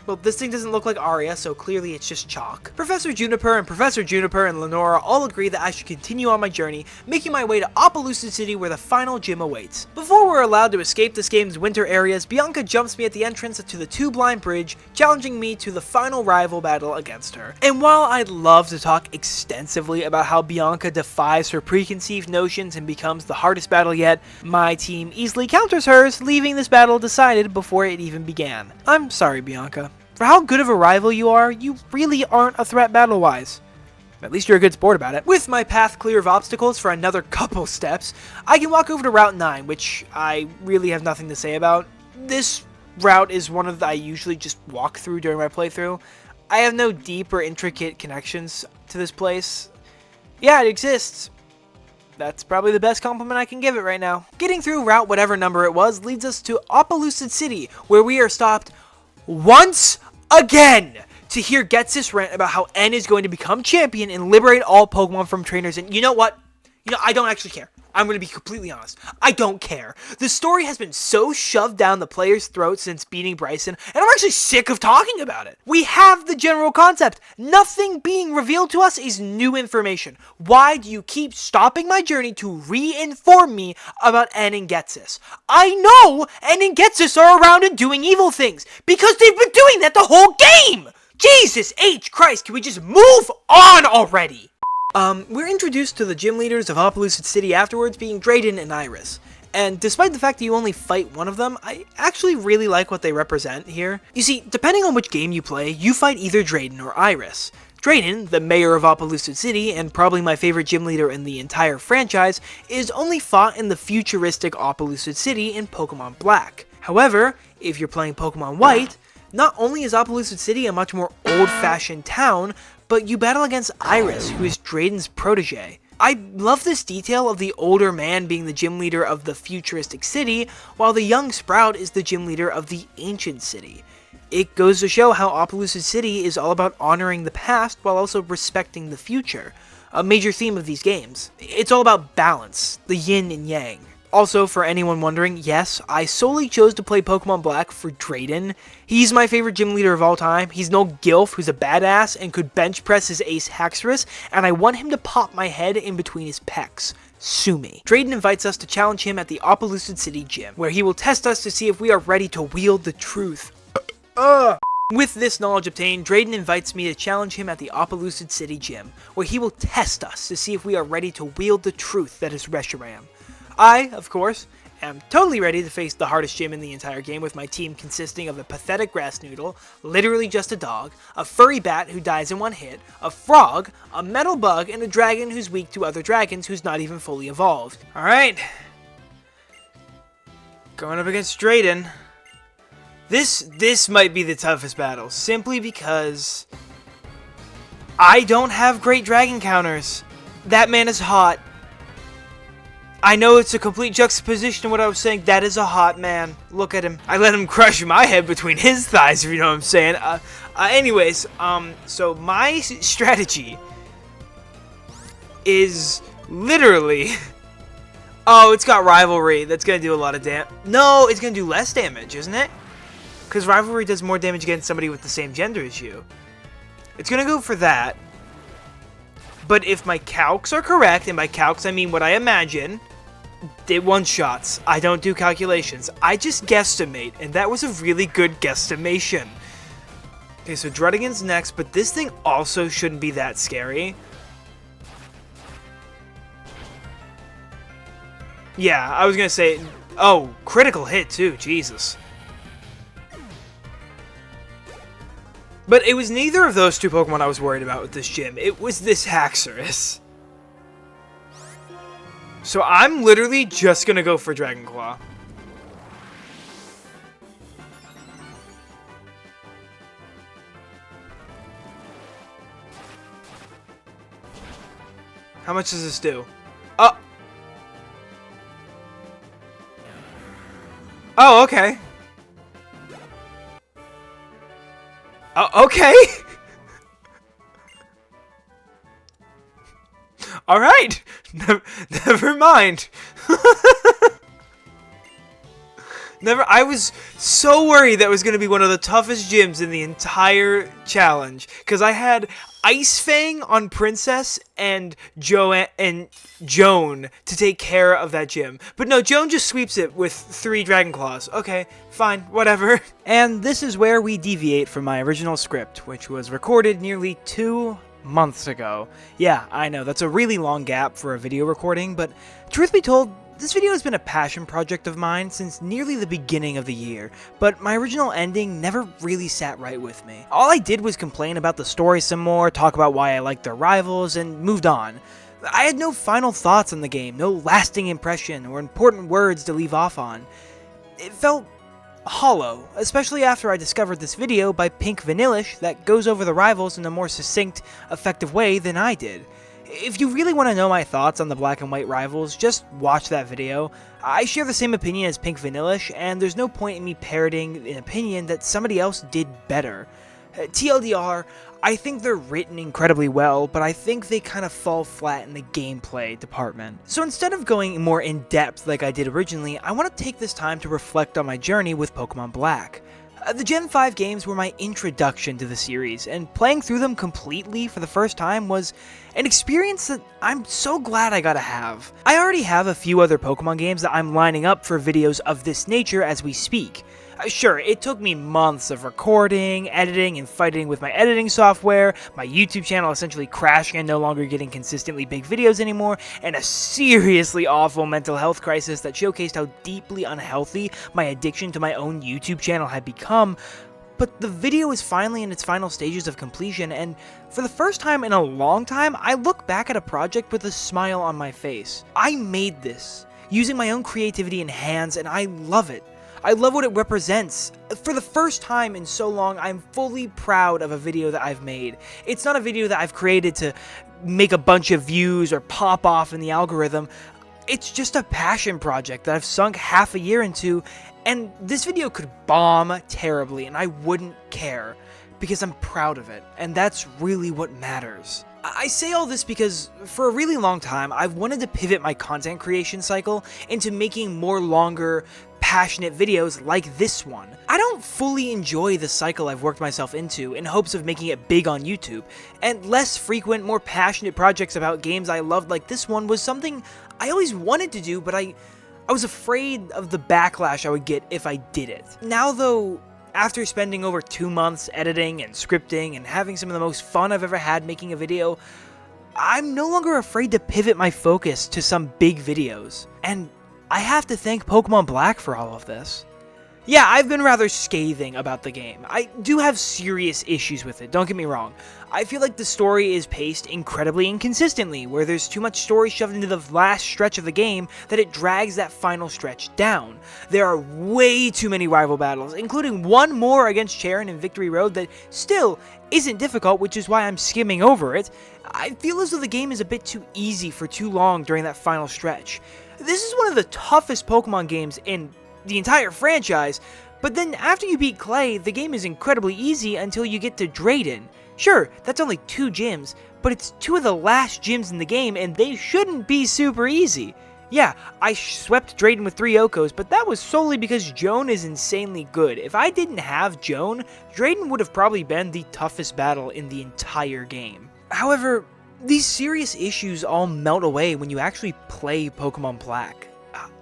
Well, this thing doesn't look like Aria, so clearly it's just chalk. Professor Juniper and Lenora all agree that I should continue on my journey, making my way to Opalucid City where the final gym awaits. Before we're allowed to escape this game's winter areas, Bianca jumps me at the entrance to the two-blind bridge, challenging me to the final rival battle against her. And while I'd love to talk extensively about how Bianca defies her preconceived notions and becomes the hardest battle yet, my team easily counters hers, leaving this battle decided before it even began. I'm sorry, Bianca. For how good of a rival you are, you really aren't a threat battle-wise. At least you're a good sport about it. With my path clear of obstacles for another couple steps, I can walk over to Route 9, which I really have nothing to say about. This route is one of the I usually just walk through during my playthrough. I have no deep or intricate connections to this place. Yeah, it exists. That's probably the best compliment I can give it right now. Getting through route whatever number it was leads us to Opalucid City, where we are stopped once again to hear Getsis rant about how N is going to become champion and liberate all Pokemon from trainers. And you know what? I don't actually care. I'm going to be completely honest. I don't care. The story has been so shoved down the player's throat since beating Bryson, and I'm actually sick of talking about it. We have the general concept. Nothing being revealed to us is new information. Why do you keep stopping my journey to re-inform me about N and Getsus? I know N and Getsus are around and doing evil things, because they've been doing that the whole game! Jesus H. Christ, can we just move on already? We're introduced to the gym leaders of Opalucid City afterwards being Drayden and Iris. And despite the fact that you only fight one of them, I actually really like what they represent here. You see, depending on which game you play, you fight either Drayden or Iris. Drayden, the mayor of Opalucid City, and probably my favorite gym leader in the entire franchise, is only fought in the futuristic Opalucid City in Pokémon Black. However, if you're playing Pokémon White, not only is Opalucid City a much more old-fashioned town, but you battle against Iris, who is Drayden's protege. I love this detail of the older man being the gym leader of the futuristic city, while the young Sprout is the gym leader of the ancient city. It goes to show how Opalucid City is all about honoring the past while also respecting the future, a major theme of these games. It's all about balance, the yin and yang. Also, for anyone wondering, yes, I solely chose to play Pokemon Black for Drayden. He's my favorite gym leader of all time. He's no Gilf who's a badass and could bench press his ace Haxorus, and I want him to pop my head in between his pecs. Sue me. Drayden invites us to challenge him at the Opalucid City gym, where he will test us to see if we are ready to wield the truth. With this knowledge obtained, Drayden invites me to challenge him at the Opalucid City gym, where he will test us to see if we are ready to wield the truth that is Reshiram. I, of course, am totally ready to face the hardest gym in the entire game with my team consisting of a pathetic grass noodle, literally just a dog, a furry bat who dies in one hit, a frog, a metal bug, and a dragon who's weak to other dragons who's not even fully evolved. Alright. Going up against Drayden. This might be the toughest battle, simply because I don't have great dragon counters. That man is hot. I know it's a complete juxtaposition to what I was saying. That is a hot man. Look at him. I let him crush my head between his thighs, if you know what I'm saying. Anyways, so my strategy is literally... Oh, it's got Rivalry. That's going to do a lot of damage. No, it's going to do less damage, isn't it? Because Rivalry does more damage against somebody with the same gender as you. It's going to go for that. But if my calcs are correct, and by calcs I mean what I imagine, it one-shots. I don't do calculations. I just guesstimate, and that was a really good guesstimation. Okay, so Druddigan's next, but this thing also shouldn't be that scary. Yeah, I was gonna say... Oh, critical hit too, Jesus. But it was neither of those two Pokemon I was worried about with this gym. It was this Haxorus. So I'm literally just gonna go for Dragon Claw. How much does this do? Oh, okay. Okay. All right. Never mind. I was so worried that was going to be one of the toughest gyms in the entire challenge, because I had Ice Fang on Princess and Joan to take care of that gym. But no, Joan just sweeps it with 3 Dragon Claws. Okay, fine, whatever. And this is where we deviate from my original script, which was recorded nearly 2 months ago. Yeah, I know, that's a really long gap for a video recording, but truth be told, this video has been a passion project of mine since nearly the beginning of the year, but my original ending never really sat right with me. All I did was complain about the story some more, talk about why I liked their rivals, and moved on. I had no final thoughts on the game, no lasting impression, or important words to leave off on. It felt hollow, especially after I discovered this video by Pink Vanillish that goes over the rivals in a more succinct, effective way than I did. If you really want to know my thoughts on the Black and White rivals, just watch that video. I share the same opinion as Pink Vanillish, and there's no point in me parroting an opinion that somebody else did better. TLDR, I think they're written incredibly well, but I think they kind of fall flat in the gameplay department. So instead of going more in depth like I did originally, I want to take this time to reflect on my journey with Pokemon Black. The Gen 5 games were my introduction to the series, and playing through them completely for the first time was an experience that I'm so glad I got to have. I already have a few other Pokemon games that I'm lining up for videos of this nature as we speak. Sure, it took me months of recording, editing, and fighting with my editing software, my YouTube channel essentially crashing and no longer getting consistently big videos anymore, and a seriously awful mental health crisis that showcased how deeply unhealthy my addiction to my own YouTube channel had become. But the video is finally in its final stages of completion, and for the first time in a long time, I look back at a project with a smile on my face. I made this, using my own creativity and hands, and I love it. I love what it represents. For the first time in so long, I'm fully proud of a video that I've made. It's not a video that I've created to make a bunch of views or pop off in the algorithm. It's just a passion project that I've sunk half a year into, and this video could bomb terribly, and I wouldn't care, because I'm proud of it, and that's really what matters. I say all this because for a really long time, I've wanted to pivot my content creation cycle into making more longer, passionate videos like this one. I don't fully enjoy the cycle I've worked myself into in hopes of making it big on YouTube, and less frequent, more passionate projects about games I loved like this one was something I always wanted to do, but I was afraid of the backlash I would get if I did it. Now though, after spending over 2 months editing and scripting and having some of the most fun I've ever had making a video, I'm no longer afraid to pivot my focus to some big videos. And I have to thank Pokemon Black for all of this. Yeah, I've been rather scathing about the game. I do have serious issues with it, don't get me wrong. I feel like the story is paced incredibly inconsistently, where there's too much story shoved into the last stretch of the game that it drags that final stretch down. There are way too many rival battles, including one more against Charon in Victory Road that still isn't difficult, which is why I'm skimming over it. I feel as though the game is a bit too easy for too long during that final stretch. This is one of the toughest Pokemon games in the entire franchise, but then after you beat Clay, the game is incredibly easy until you get to Drayden. Sure, that's only 2 gyms, but it's 2 of the last gyms in the game, and they shouldn't be super easy. Yeah, I swept Drayden with 3 Okos, but that was solely because Joan is insanely good. If I didn't have Joan, Drayden would have probably been the toughest battle in the entire game. However, these serious issues all melt away when you actually play Pokemon Black.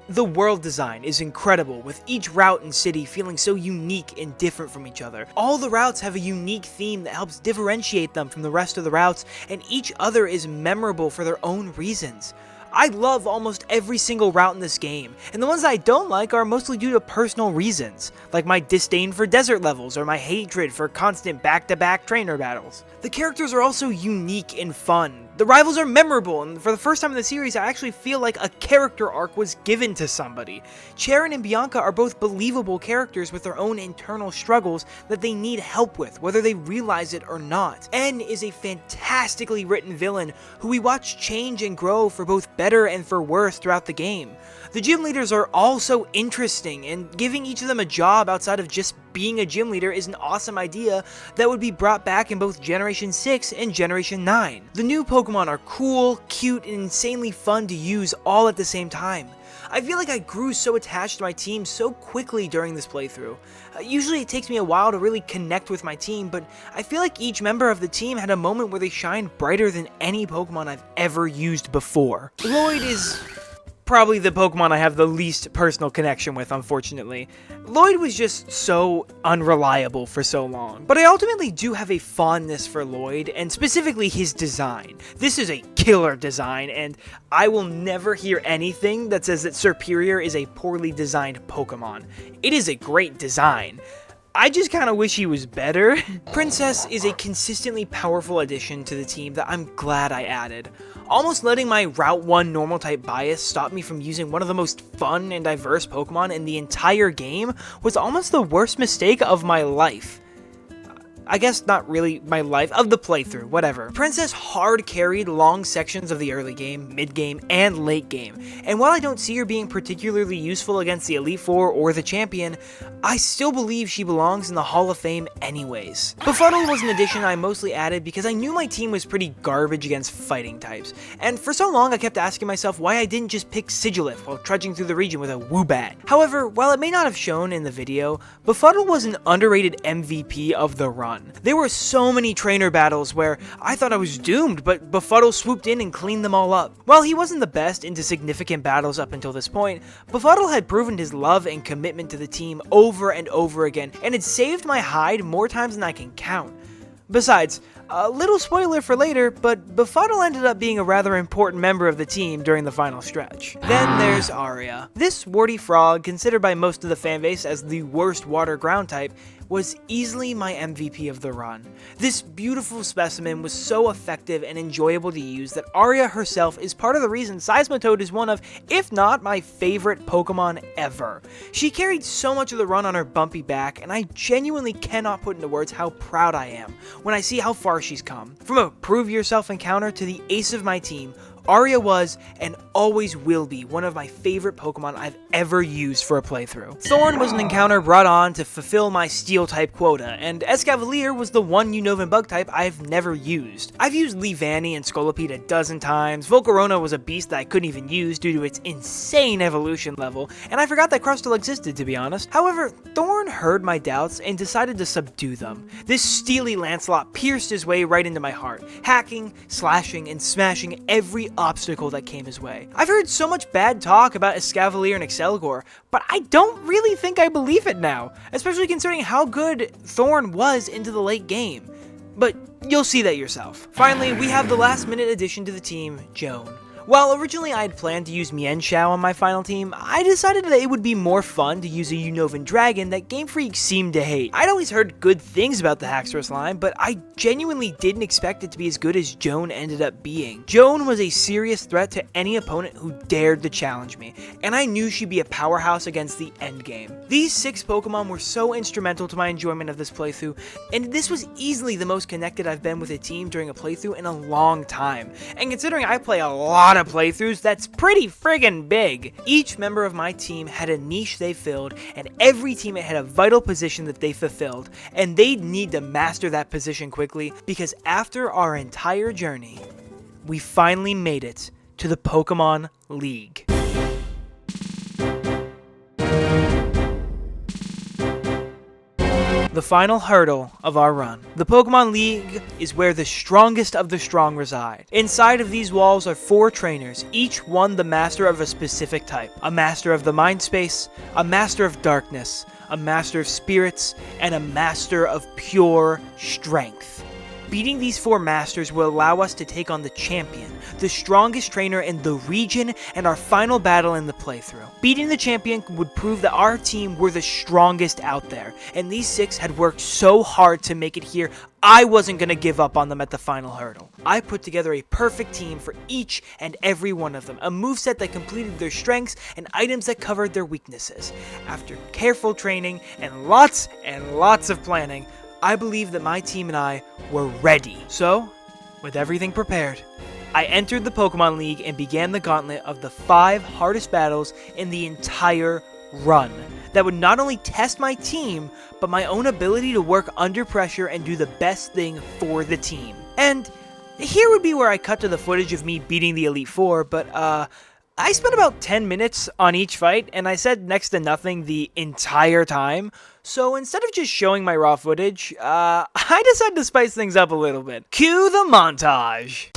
The world design is incredible, with each route and city feeling so unique and different from each other. All the routes have a unique theme that helps differentiate them from the rest of the routes, and each other is memorable for their own reasons. I love almost every single route in this game, and the ones that I don't like are mostly due to personal reasons, like my disdain for desert levels or my hatred for constant back-to-back trainer battles. The characters are also unique and fun. The rivals are memorable, and for the first time in the series, I actually feel like a character arc was given to somebody. Charon and Bianca are both believable characters with their own internal struggles that they need help with, whether they realize it or not. N is a fantastically written villain who we watch change and grow for both better and for worse throughout the game. The gym leaders are also interesting, and giving each of them a job outside of just being a gym leader is an awesome idea that would be brought back in both Generation 6 and Generation 9. The new Pokemon are cool, cute, and insanely fun to use all at the same time. I feel like I grew so attached to my team so quickly during this playthrough. Usually it takes me a while to really connect with my team, but I feel like each member of the team had a moment where they shined brighter than any Pokemon I've ever used before. Lloyd is probably the Pokemon I have the least personal connection with, unfortunately. Lloyd was just so unreliable for so long, but I ultimately do have a fondness for Lloyd, and specifically his design. This is a killer design, and I will never hear anything that says that Serperior is a poorly designed Pokemon. It is a great design. I just kind of wish he was better. Princess is a consistently powerful addition to the team that I'm glad I added. Almost letting my Route 1 normal type bias stop me from using one of the most fun and diverse Pokemon in the entire game was almost the worst mistake of my life. I guess not really my life, of the playthrough, whatever. Princess hard carried long sections of the early game, mid game, and late game, and while I don't see her being particularly useful against the Elite Four or the champion, I still believe she belongs in the Hall of Fame anyways. Befuddle was an addition I mostly added because I knew my team was pretty garbage against fighting types, and for so long I kept asking myself why I didn't just pick Sigilif while trudging through the region with a Woobat. However, while it may not have shown in the video, Befuddle was an underrated MVP of the run. There were so many trainer battles where I thought I was doomed, but Befuddle swooped in and cleaned them all up. While he wasn't the best into significant battles up until this point, Befuddle had proven his love and commitment to the team over and over again, and had saved my hide more times than I can count. Besides, a little spoiler for later, but Befuddle ended up being a rather important member of the team during the final stretch. Then there's Aria. This warty frog, considered by most of the fanbase as the worst water ground type, was easily my MVP of the run. This beautiful specimen was so effective and enjoyable to use that Aria herself is part of the reason Seismitoad is one of, if not my favorite Pokemon ever. She carried so much of the run on her bumpy back, and I genuinely cannot put into words how proud I am when I see how far she's come. From a prove yourself encounter to the ace of my team, Aria was, and always will be, one of my favorite Pokemon I've ever used for a playthrough. Thorn was an encounter brought on to fulfill my Steel-type quota, and Escavalier was the one Unova bug type I've never used. I've used Leavanny and Scolipede a dozen times, Volcarona was a beast that I couldn't even use due to its insane evolution level, and I forgot that Crustle existed, to be honest. However, Thorn heard my doubts and decided to subdue them. This steely Lancelot pierced his way right into my heart, hacking, slashing, and smashing every obstacle that came his way. I've heard so much bad talk about Escavalier and Excelgor, but I don't really think I believe it now, especially considering how good Thorn was into the late game. But you'll see that yourself. Finally, we have the last minute addition to the team, Joan. While originally I had planned to use Mienshao on my final team, I decided that it would be more fun to use a Unovan Dragon that Game Freak seemed to hate. I'd always heard good things about the Haxorus line, but I genuinely didn't expect it to be as good as Joan ended up being. Joan was a serious threat to any opponent who dared to challenge me, and I knew she'd be a powerhouse against the endgame. These 6 Pokemon were so instrumental to my enjoyment of this playthrough, and this was easily the most connected I've been with a team during a playthrough in a long time. And considering I play a lot of playthroughs, that's pretty friggin' big. Each member of my team had a niche they filled, and every teammate had a vital position that they fulfilled, and they'd need to master that position quickly, because after our entire journey, we finally made it to the Pokemon League. The final hurdle of our run. The Pokemon League is where the strongest of the strong reside. Inside of these walls are 4 trainers, each one the master of a specific type. A master of the mind space, a master of darkness, a master of spirits, and a master of pure strength. Beating these 4 masters will allow us to take on the champion, the strongest trainer in the region, and our final battle in the playthrough. Beating the champion would prove that our team were the strongest out there, and these 6 had worked so hard to make it here, I wasn't going to give up on them at the final hurdle. I put together a perfect team for each and every one of them, a moveset that completed their strengths and items that covered their weaknesses. After careful training and lots of planning, I believe that my team and I were ready. So, with everything prepared, I entered the Pokemon League and began the gauntlet of the 5 hardest battles in the entire run that would not only test my team, but my own ability to work under pressure and do the best thing for the team. And here would be where I cut to the footage of me beating the Elite Four, but I spent about 10 minutes on each fight, and I said next to nothing the entire time. So instead of just showing my raw footage, I decided to spice things up a little bit. Cue the montage!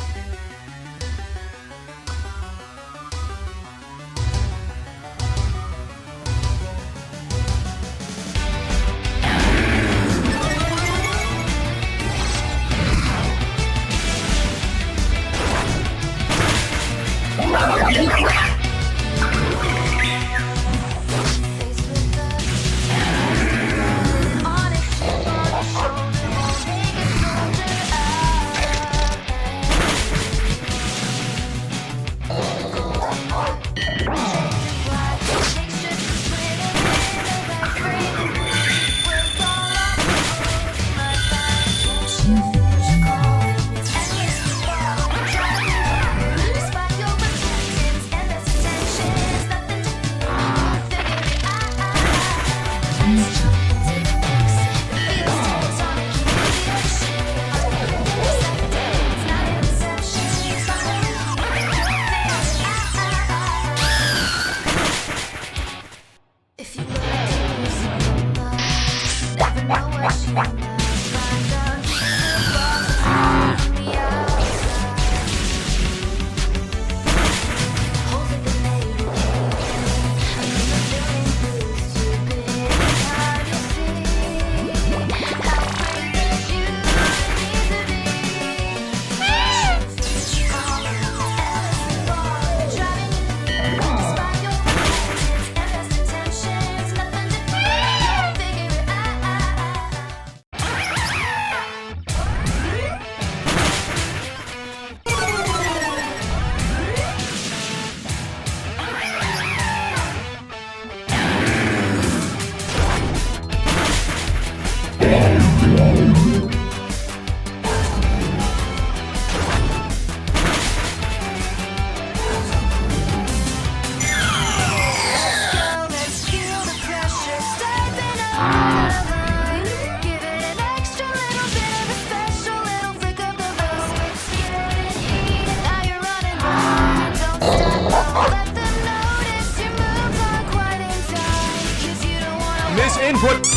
Misinput.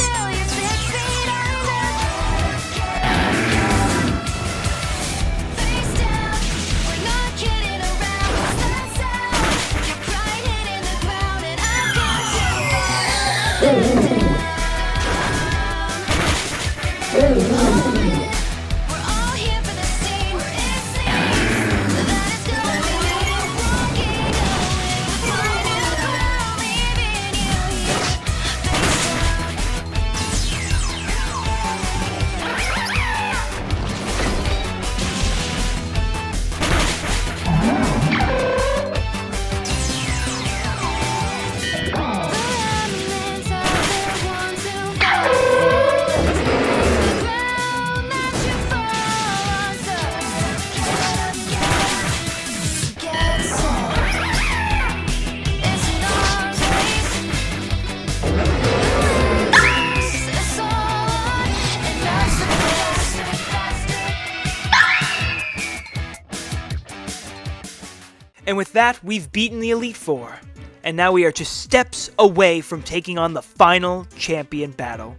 And with that, we've beaten the Elite Four. And now we are just steps away from taking on the final champion battle.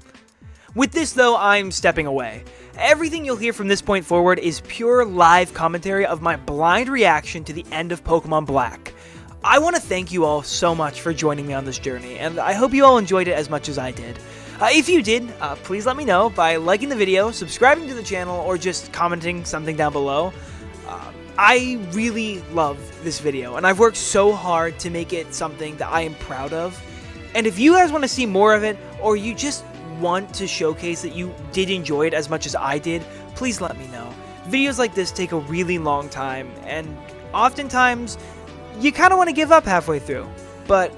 With this though, I'm stepping away. Everything you'll hear from this point forward is pure live commentary of my blind reaction to the end of Pokemon Black. I want to thank you all so much for joining me on this journey, and I hope you all enjoyed it as much as I did. If you did, please let me know by liking the video, subscribing to the channel, or just commenting something down below. I really love this video, and I've worked so hard to make it something that I am proud of. And if you guys want to see more of it, or you just want to showcase that you did enjoy it as much as I did, please let me know. Videos like this take a really long time, and oftentimes, you kind of want to give up halfway through. But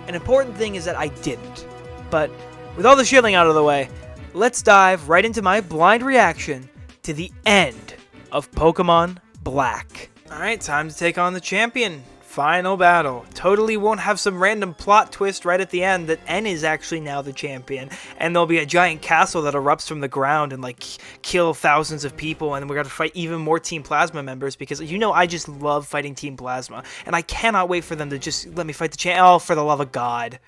an important thing is that I didn't. But with all the shilling out of the way, let's dive right into my blind reaction to the end of Pokemon Black. Alright, time to take on the champion. Final battle. Totally won't have some random plot twist right at the end that N is actually now the champion, and there'll be a giant castle that erupts from the ground and like kill thousands of people, and we're gonna fight even more Team Plasma members, because you know I just love fighting Team Plasma, and I cannot wait for them to just let me fight the champ. Oh, for the love of God.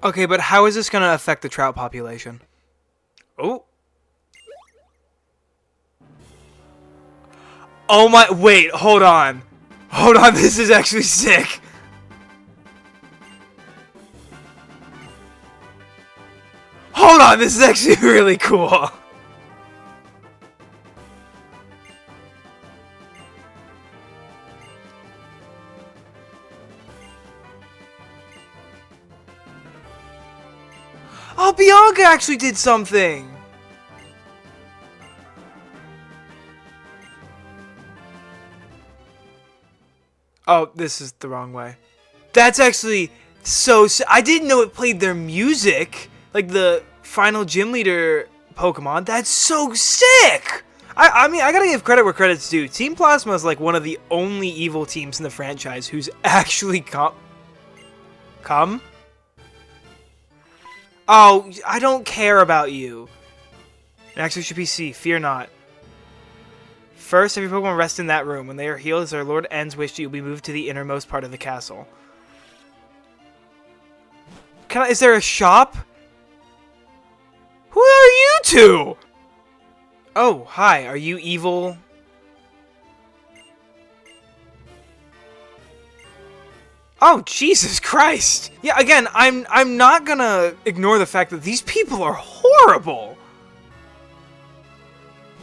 Okay, but how is this going to affect the trout population? Oh. Oh my, wait, hold on. Hold on, this is actually sick. Hold on, this is actually really cool. Oh, Bianca actually did something! Oh, this is the wrong way. That's actually so... I didn't know it played their music. Like the final gym leader Pokemon. That's so sick! I mean, I gotta give credit where credit's due. Team Plasma is like one of the only evil teams in the franchise who's actually come? Oh, I don't care about you. Next, we should be C. Fear not. First, every Pokemon rest in that room. When they are healed, as our Lord N's wish, you will be moved to the innermost part of the castle. Is there a shop? Who are you two? Oh, hi. Are you evil? Oh, Jesus Christ. Yeah, again, I'm not gonna ignore the fact that these people are horrible.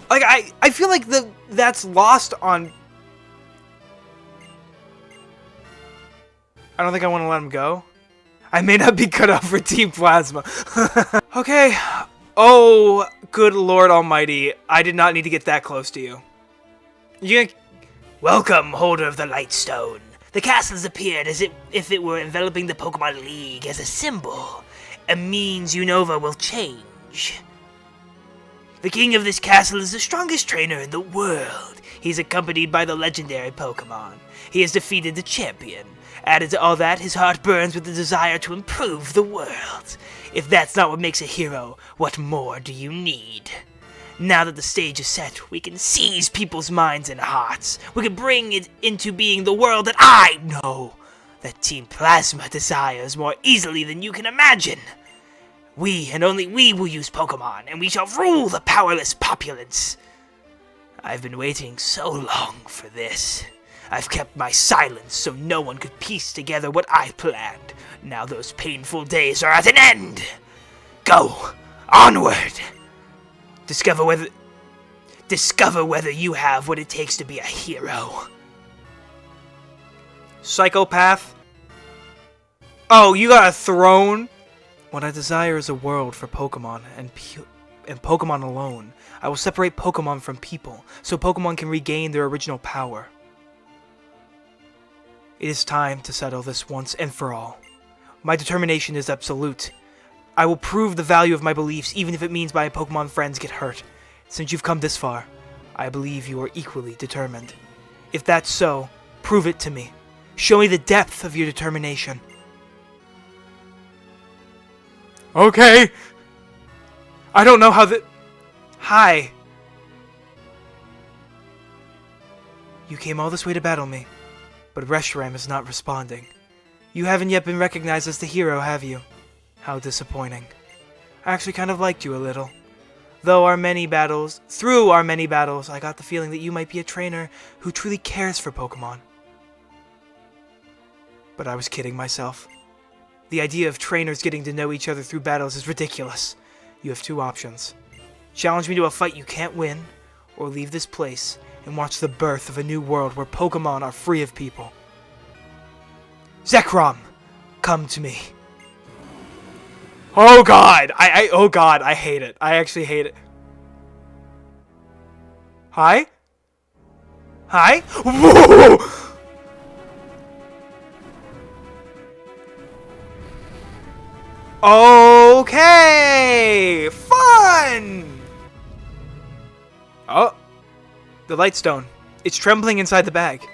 Like, I feel like that's lost on... I don't think I want to let him go. I may not be cut off for Team Plasma. Okay. Oh, good Lord Almighty. I did not need to get that close to you. Welcome, holder of the Lightstone. The castle has appeared as if it were enveloping the Pokemon League as a symbol. A means Unova will change. The king of this castle is the strongest trainer in the world. He's accompanied by the legendary Pokemon. He has defeated the champion. Added to all that, his heart burns with the desire to improve the world. If that's not what makes a hero, what more do you need? Now that the stage is set, we can seize people's minds and hearts. We can bring it into being the world that I know, that Team Plasma desires more easily than you can imagine. We, and only we, will use Pokemon, and we shall rule the powerless populace. I've been waiting so long for this. I've kept my silence so no one could piece together what I planned. Now those painful days are at an end. Go, onward. Discover whether you have what it takes to be a hero. Psychopath. Oh, you got a throne? What I desire is a world for Pokemon and Pokemon alone. I will separate Pokemon from people, so Pokemon can regain their original power. It is time to settle this once and for all. My determination is absolute. I will prove the value of my beliefs even if it means my Pokemon friends get hurt. Since you've come this far, I believe you are equally determined. If that's so, prove it to me. Show me the depth of your determination. Okay. I don't know how the... Hi. You came all this way to battle me, but Reshiram is not responding. You haven't yet been recognized as the hero, have you? How disappointing. I actually kind of liked you a little. Through our many battles, I got the feeling that you might be a trainer who truly cares for Pokemon. But I was kidding myself. The idea of trainers getting to know each other through battles is ridiculous. You have two options. Challenge me to a fight you can't win, or leave this place and watch the birth of a new world where Pokemon are free of people. Zekrom, come to me. Oh god! Oh god, I hate it. I actually hate it. Hi? Hi? Whoa! Okay! Fun! Oh. The Lightstone. It's trembling inside the bag.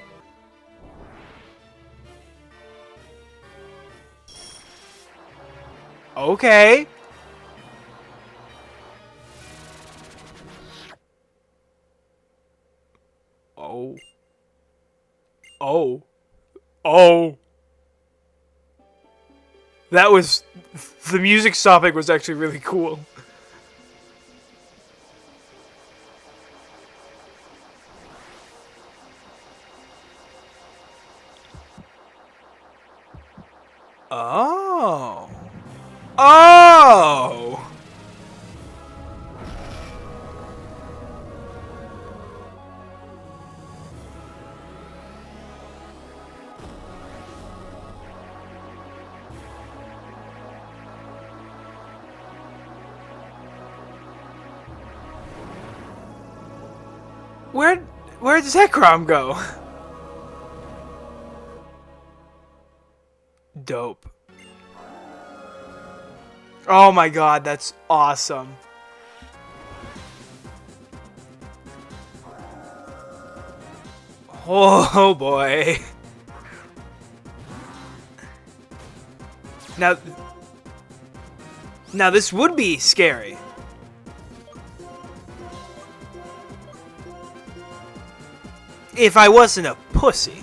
Okay. Oh. Oh. Oh. That was... The music stopping was actually really cool. Oh. Oh! Where'd Zekrom go? Dope. Oh my god, that's awesome. Oh boy. Now this would be scary. If I wasn't a pussy.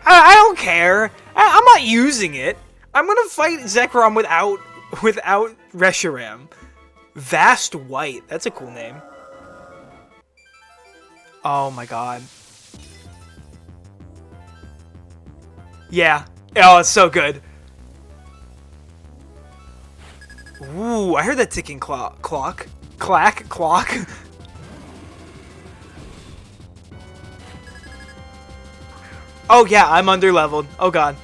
I don't care. I'm not using it. I'm gonna fight Zekrom without Reshiram. Vast White. That's a cool name. Oh my god. Yeah. Oh, it's so good. Ooh, I heard that ticking clock. Clock? Oh yeah, I'm underleveled. Oh god.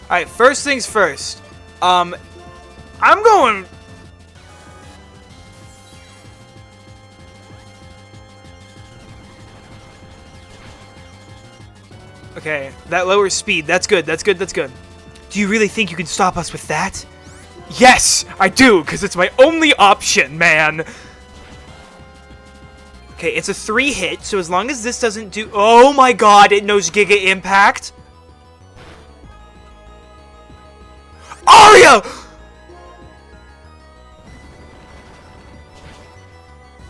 Alright, first things first. I'm going... Okay, that lowers speed. That's good, that's good, that's good. Do you really think you can stop us with that? Yes, I do, because it's my only option, man. Okay, it's a 3-hit, so as long as this doesn't do... Oh my god, it knows Giga Impact. Arya!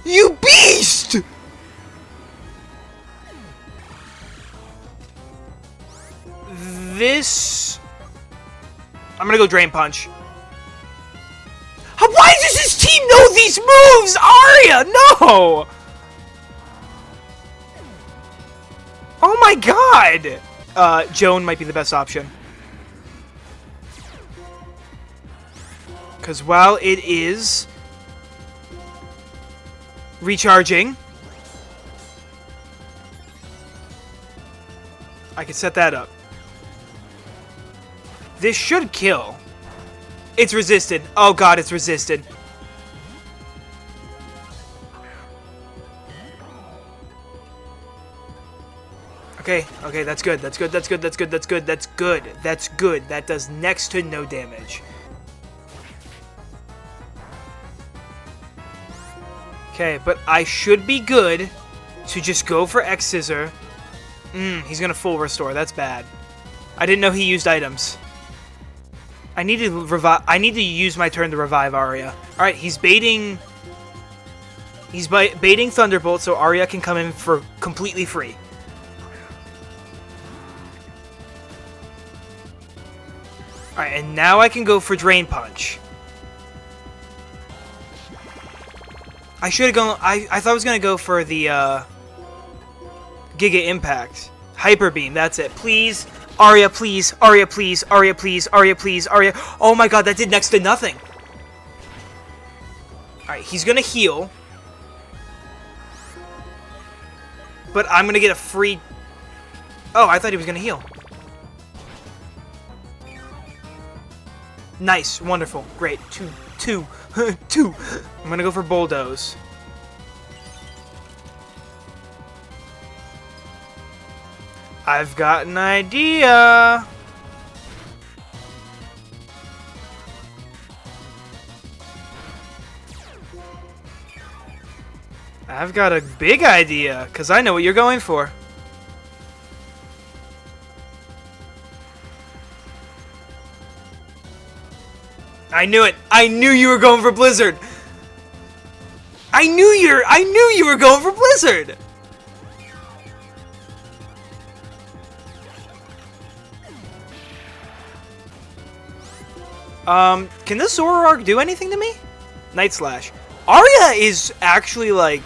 You beast! This... I'm gonna go Drain Punch. Why does this team know these moves? Arya, no! Oh my god! Joan might be the best option. Because while it is recharging, I can set that up. This should kill. It's resisted. Oh god, it's resisted. Okay, that's good. That's good. That's good. That's good. That's good. That's good. That's good. That does next to no damage. Okay, but I should be good to just go for X Scissor. He's gonna full restore. That's bad. I didn't know he used items. I need to revive. I need to use my turn to revive Arya. All right, he's baiting. He's baiting Thunderbolt, so Arya can come in for completely free. All right, and now I can go for Drain Punch. I should have gone. I thought I was gonna go for the Giga Impact, Hyper Beam. That's it. Please, Arya, please, Arya, please, Arya, please, Arya, please, Arya. Oh my god, that did next to nothing. All right, he's gonna heal, but I'm gonna get a free. Oh, I thought he was gonna heal. Nice, wonderful, great. Two. I'm gonna go for Bulldoze. I've got an idea. I've got a big idea, because I know what you're going for. I knew it. I knew you were going for Blizzard. I knew you were going for Blizzard. Can this Zoroark do anything to me? Night Slash. Arya is actually like...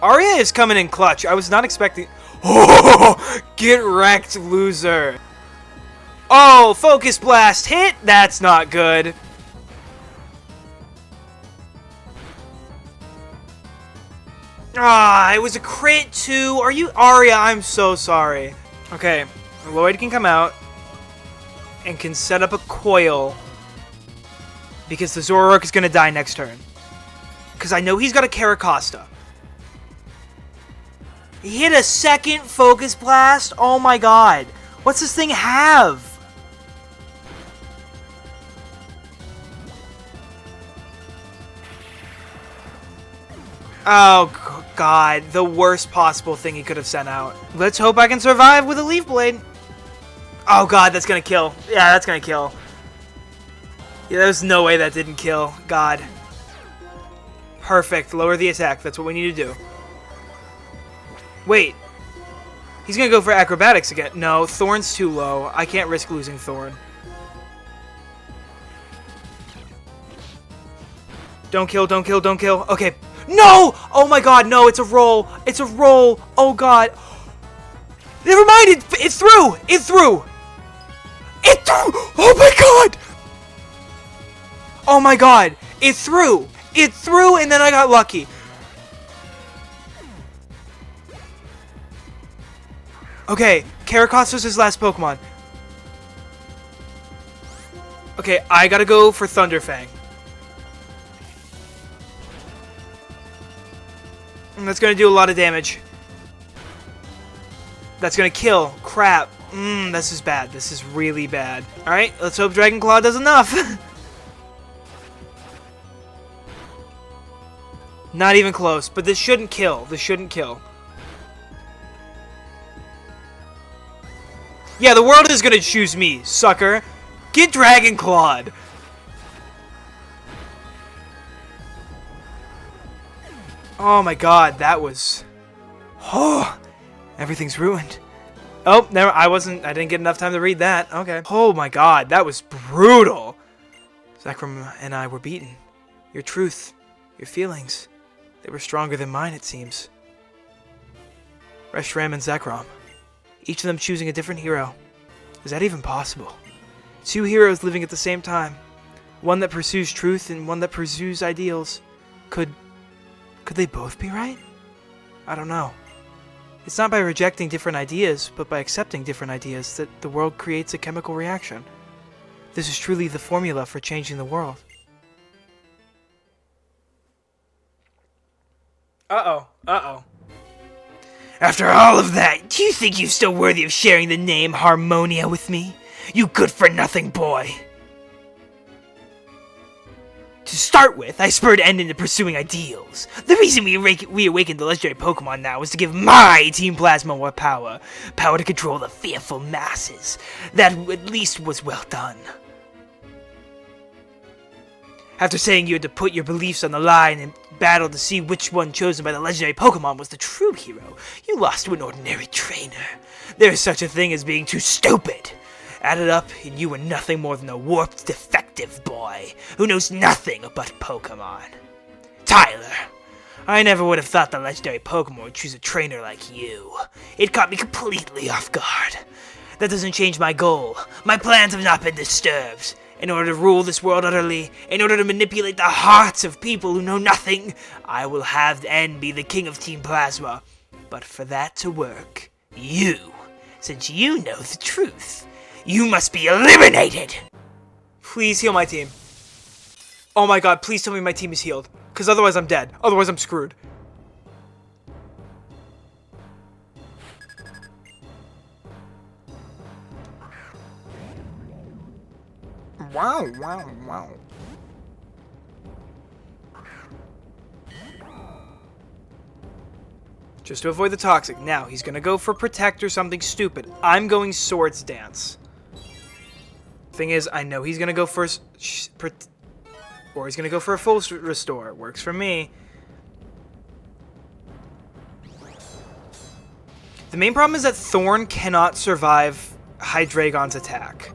Arya is coming in clutch. I was not expecting... Oh, get wrecked, loser. Oh, Focus Blast hit? That's not good. Ah, it was a crit too. Are you Arya? I'm so sorry. Okay, Lloyd can come out and can set up a coil because the Zoroark is going to die next turn. Because I know he's got a Caracosta. He hit a second Focus Blast? Oh my god. What's this thing have? Oh god, the worst possible thing he could have sent out. Let's hope I can survive with a Leaf Blade. Oh god, that's gonna kill. Yeah, that's gonna kill. Yeah, there's no way that didn't kill. God. Perfect. Lower the attack. That's what we need to do. Wait. He's gonna go for acrobatics again. No, Thorn's too low. I can't risk losing Thorn. Don't kill, don't kill, don't kill. Okay. No! Oh my god, no, it's a roll. It's a roll. Oh god. Never mind, it threw! It threw! It threw! Oh my god! Oh my god, it threw! It threw and then I got lucky. Okay, Caracosta's his last Pokemon. Okay, I gotta go for Thunderfang. That's gonna do a lot of damage. That's gonna kill. Crap. This is bad. This is really bad. Alright, let's hope Dragon Claw does enough. Not even close, but this shouldn't kill. This shouldn't kill. Yeah, the world is gonna choose me, sucker. Get Dragon Clawed. Oh my god, that was... Oh, everything's ruined. Oh, never. I didn't get enough time to read that. Okay. Oh my god, that was brutal. Zekrom and I were beaten. Your truth, your feelings, they were stronger than mine, it seems. Reshiram and Zekrom. Each of them choosing a different hero. Is that even possible? Two heroes living at the same time. One that pursues truth and one that pursues ideals. Could they both be right? I don't know. It's not by rejecting different ideas, but by accepting different ideas that the world creates a chemical reaction. This is truly the formula for changing the world. Uh-oh. Uh-oh. After all of that, do you think you're still worthy of sharing the name Harmonia with me? You good-for-nothing boy! To start with, I spurred End into pursuing ideals. The reason we awakened the legendary Pokemon now was to give my Team Plasma more power. Power to control the fearful masses. That at least was well done. After saying you had to put your beliefs on the line and battle to see which one chosen by the legendary Pokemon was the true hero, you lost to an ordinary trainer. There is such a thing as being too stupid. Added up, and you were nothing more than a warped, defective boy who knows nothing about Pokemon. Tyler, I never would have thought the legendary Pokemon would choose a trainer like you. It caught me completely off guard. That doesn't change my goal. My plans have not been disturbed. In order to rule this world utterly, in order to manipulate the hearts of people who know nothing, I will have N be the king of Team Plasma. But for that to work, since you know the truth, you must be eliminated! Please heal my team. Oh my god, please tell me my team is healed. Because otherwise I'm dead. Otherwise I'm screwed. Wow, wow, wow. Just to avoid the toxic. Now, he's gonna go for Protect or something stupid. I'm going Swords Dance. Thing is, I know he's gonna go for... Or he's gonna go for a full restore. Works for me. The main problem is that Thorn cannot survive Hydreigon's attack.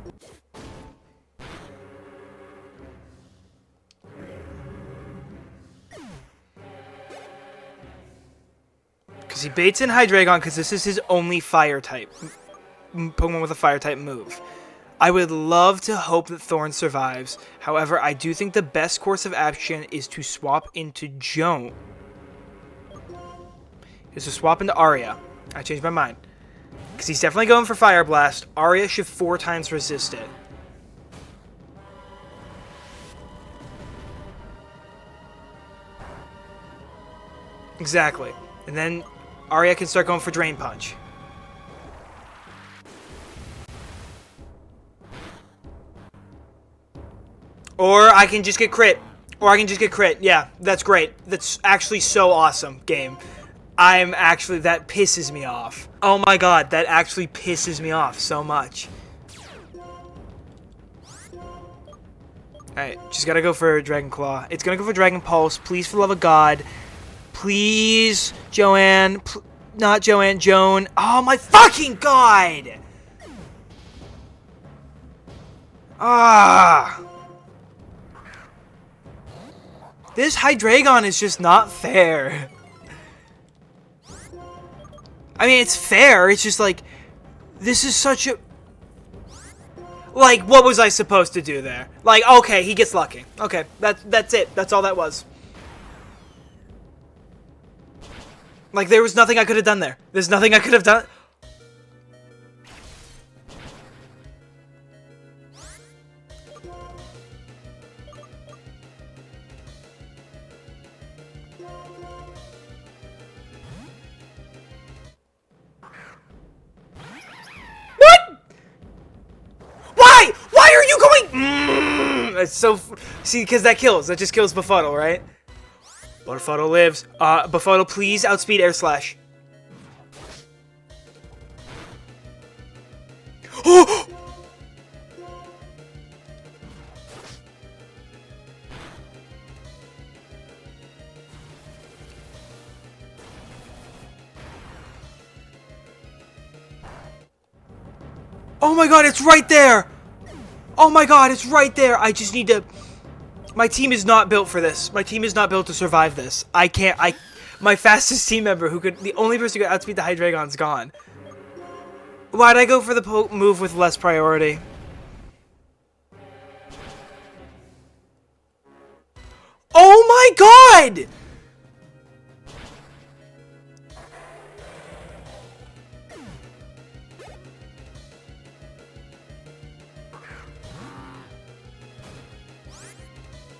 Because he baits in Hydreigon because this is his only fire type. Pokemon with a fire type move. I would love to hope that Thorn survives. However, I do think the best course of action is to swap into Joan. is to swap into Aria. I changed my mind. Because he's definitely going for Fire Blast. Aria should 4 times resist it. Exactly. And then Aria can start going for Drain Punch. Or I can just get crit. Yeah, that's great. That's actually so awesome, game. That pisses me off. Oh my god, that actually pisses me off so much. Alright, just gotta go for Dragon Claw. It's gonna go for Dragon Pulse. Please, for the love of God. Please, Joanne. Not Joanne, Joan. Oh my fucking god! Ah! This Hydreigon is just not fair. I mean, it's fair. It's just like, this is such a... Like, what was I supposed to do there? Like, okay, he gets lucky. Okay, that's it. That's all that was. Like, there was nothing I could have done there. There's nothing I could have done. Why are you going? It's so... See, because that kills. That just kills Befuddle, right? Befuddle lives. Befuddle, please outspeed Air Slash. Oh! Oh my god, it's right there! Oh my god, it's right there! I just need to... My team is not built for this. My team is not built to survive this. I can't... My fastest team member who could... The only person who could outspeed the Hydreigon's gone. Why'd I go for the move with less priority? Oh my god!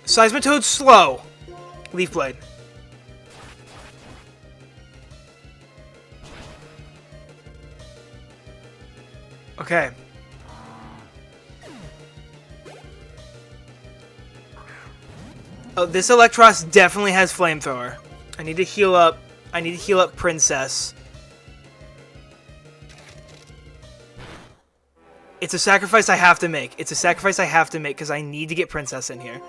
Seismitoad's slow. Leaf Blade. Okay. Oh, this Electros definitely has Flamethrower. I need to heal up. I need to heal up Princess. It's a sacrifice I have to make. It's a sacrifice I have to make because I need to get Princess in here.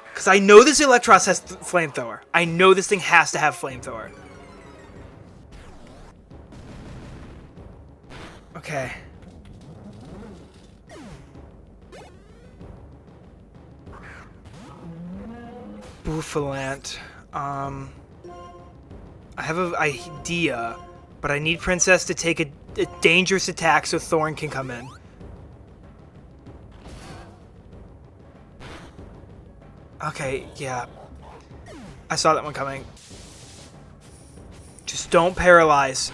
Because I know this Electros has Flamethrower. I know this thing has to have Flamethrower. Okay. Bouffalant. I have an idea, but I need Princess to take a dangerous attack so Thorn can come in. Okay, yeah. I saw that one coming. Just don't paralyze.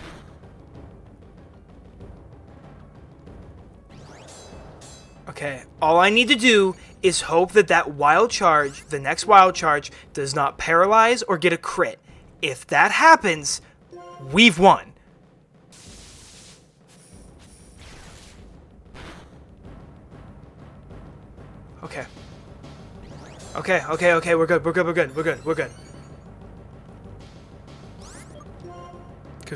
Okay, all I need to do is hope that that wild charge, the next wild charge, does not paralyze or get a crit. If that happens, we've won. Okay. Okay, we're good. Because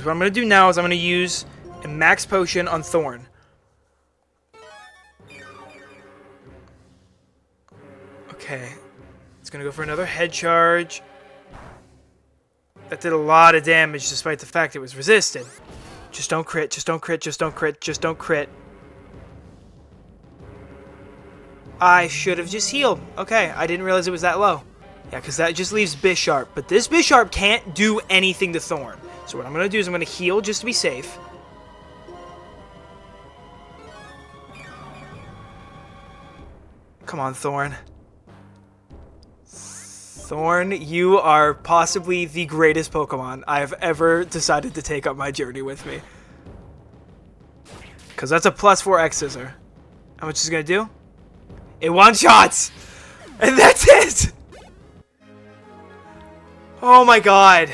what I'm going to do now is I'm going to use a max potion on Thorn. Okay. It's going to go for another head charge. That did a lot of damage despite the fact it was resisted. Just don't crit, just don't crit, just don't crit, just don't crit. I should have just healed. Okay, I didn't realize it was that low. Yeah, because that just leaves Bisharp. But this Bisharp can't do anything to Thorn. So what I'm going to do is I'm going to heal just to be safe. Come on, Thorn. Thorn, you are possibly the greatest Pokemon I have ever decided to take up my journey with me. Because that's a +4 X Scissor. How much is it going to do? It one-shots! And that's it! Oh my god.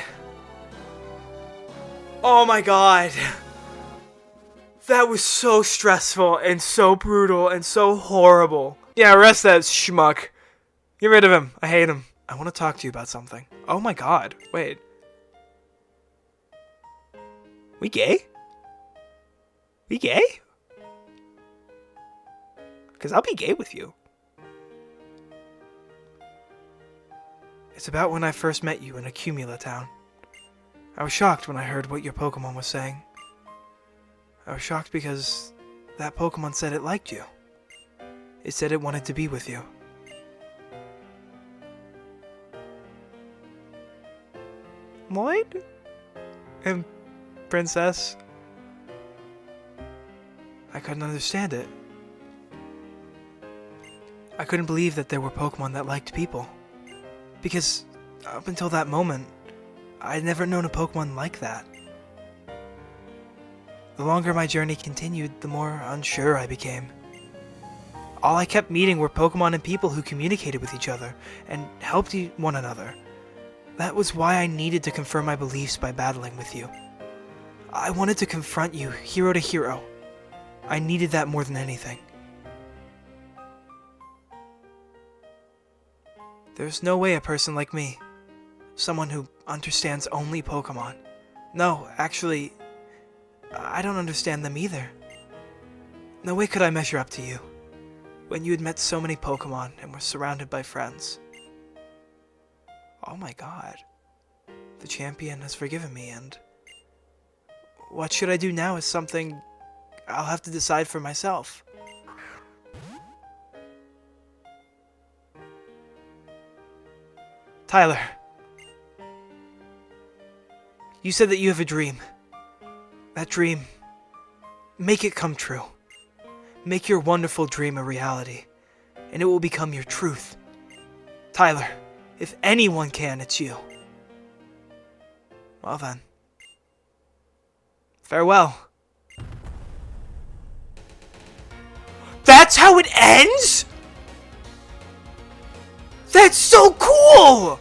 Oh my god. That was so stressful and so brutal and so horrible. Yeah, arrest that schmuck. Get rid of him. I hate him. I want to talk to you about something. Oh my god. Wait. We gay? We gay? Because I'll be gay with you. It's about when I first met you in Accumula Town. I was shocked when I heard what your Pokemon was saying. I was shocked because that Pokemon said it liked you. It said it wanted to be with you. Lloyd? And Princess? I couldn't understand it. I couldn't believe that there were Pokemon that liked people. Because up until that moment, I'd never known a Pokemon like that. The longer my journey continued, the more unsure I became. All I kept meeting were Pokemon and people who communicated with each other and helped one another. That was why I needed to confirm my beliefs by battling with you. I wanted to confront you, hero to hero. I needed that more than anything. There's no way a person like me, someone who understands only Pokemon. No, actually, I don't understand them either. No way could I measure up to you, when you had met so many Pokemon and were surrounded by friends. Oh my god. The champion has forgiven me, and what should I do now is something I'll have to decide for myself. Tyler, you said that you have a dream. That dream, make it come true. Make your wonderful dream a reality, and it will become your truth. Tyler, if anyone can, it's you. Well then, farewell. That's how it ends?! That's so cool!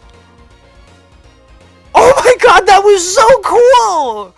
Oh my god, that was so cool!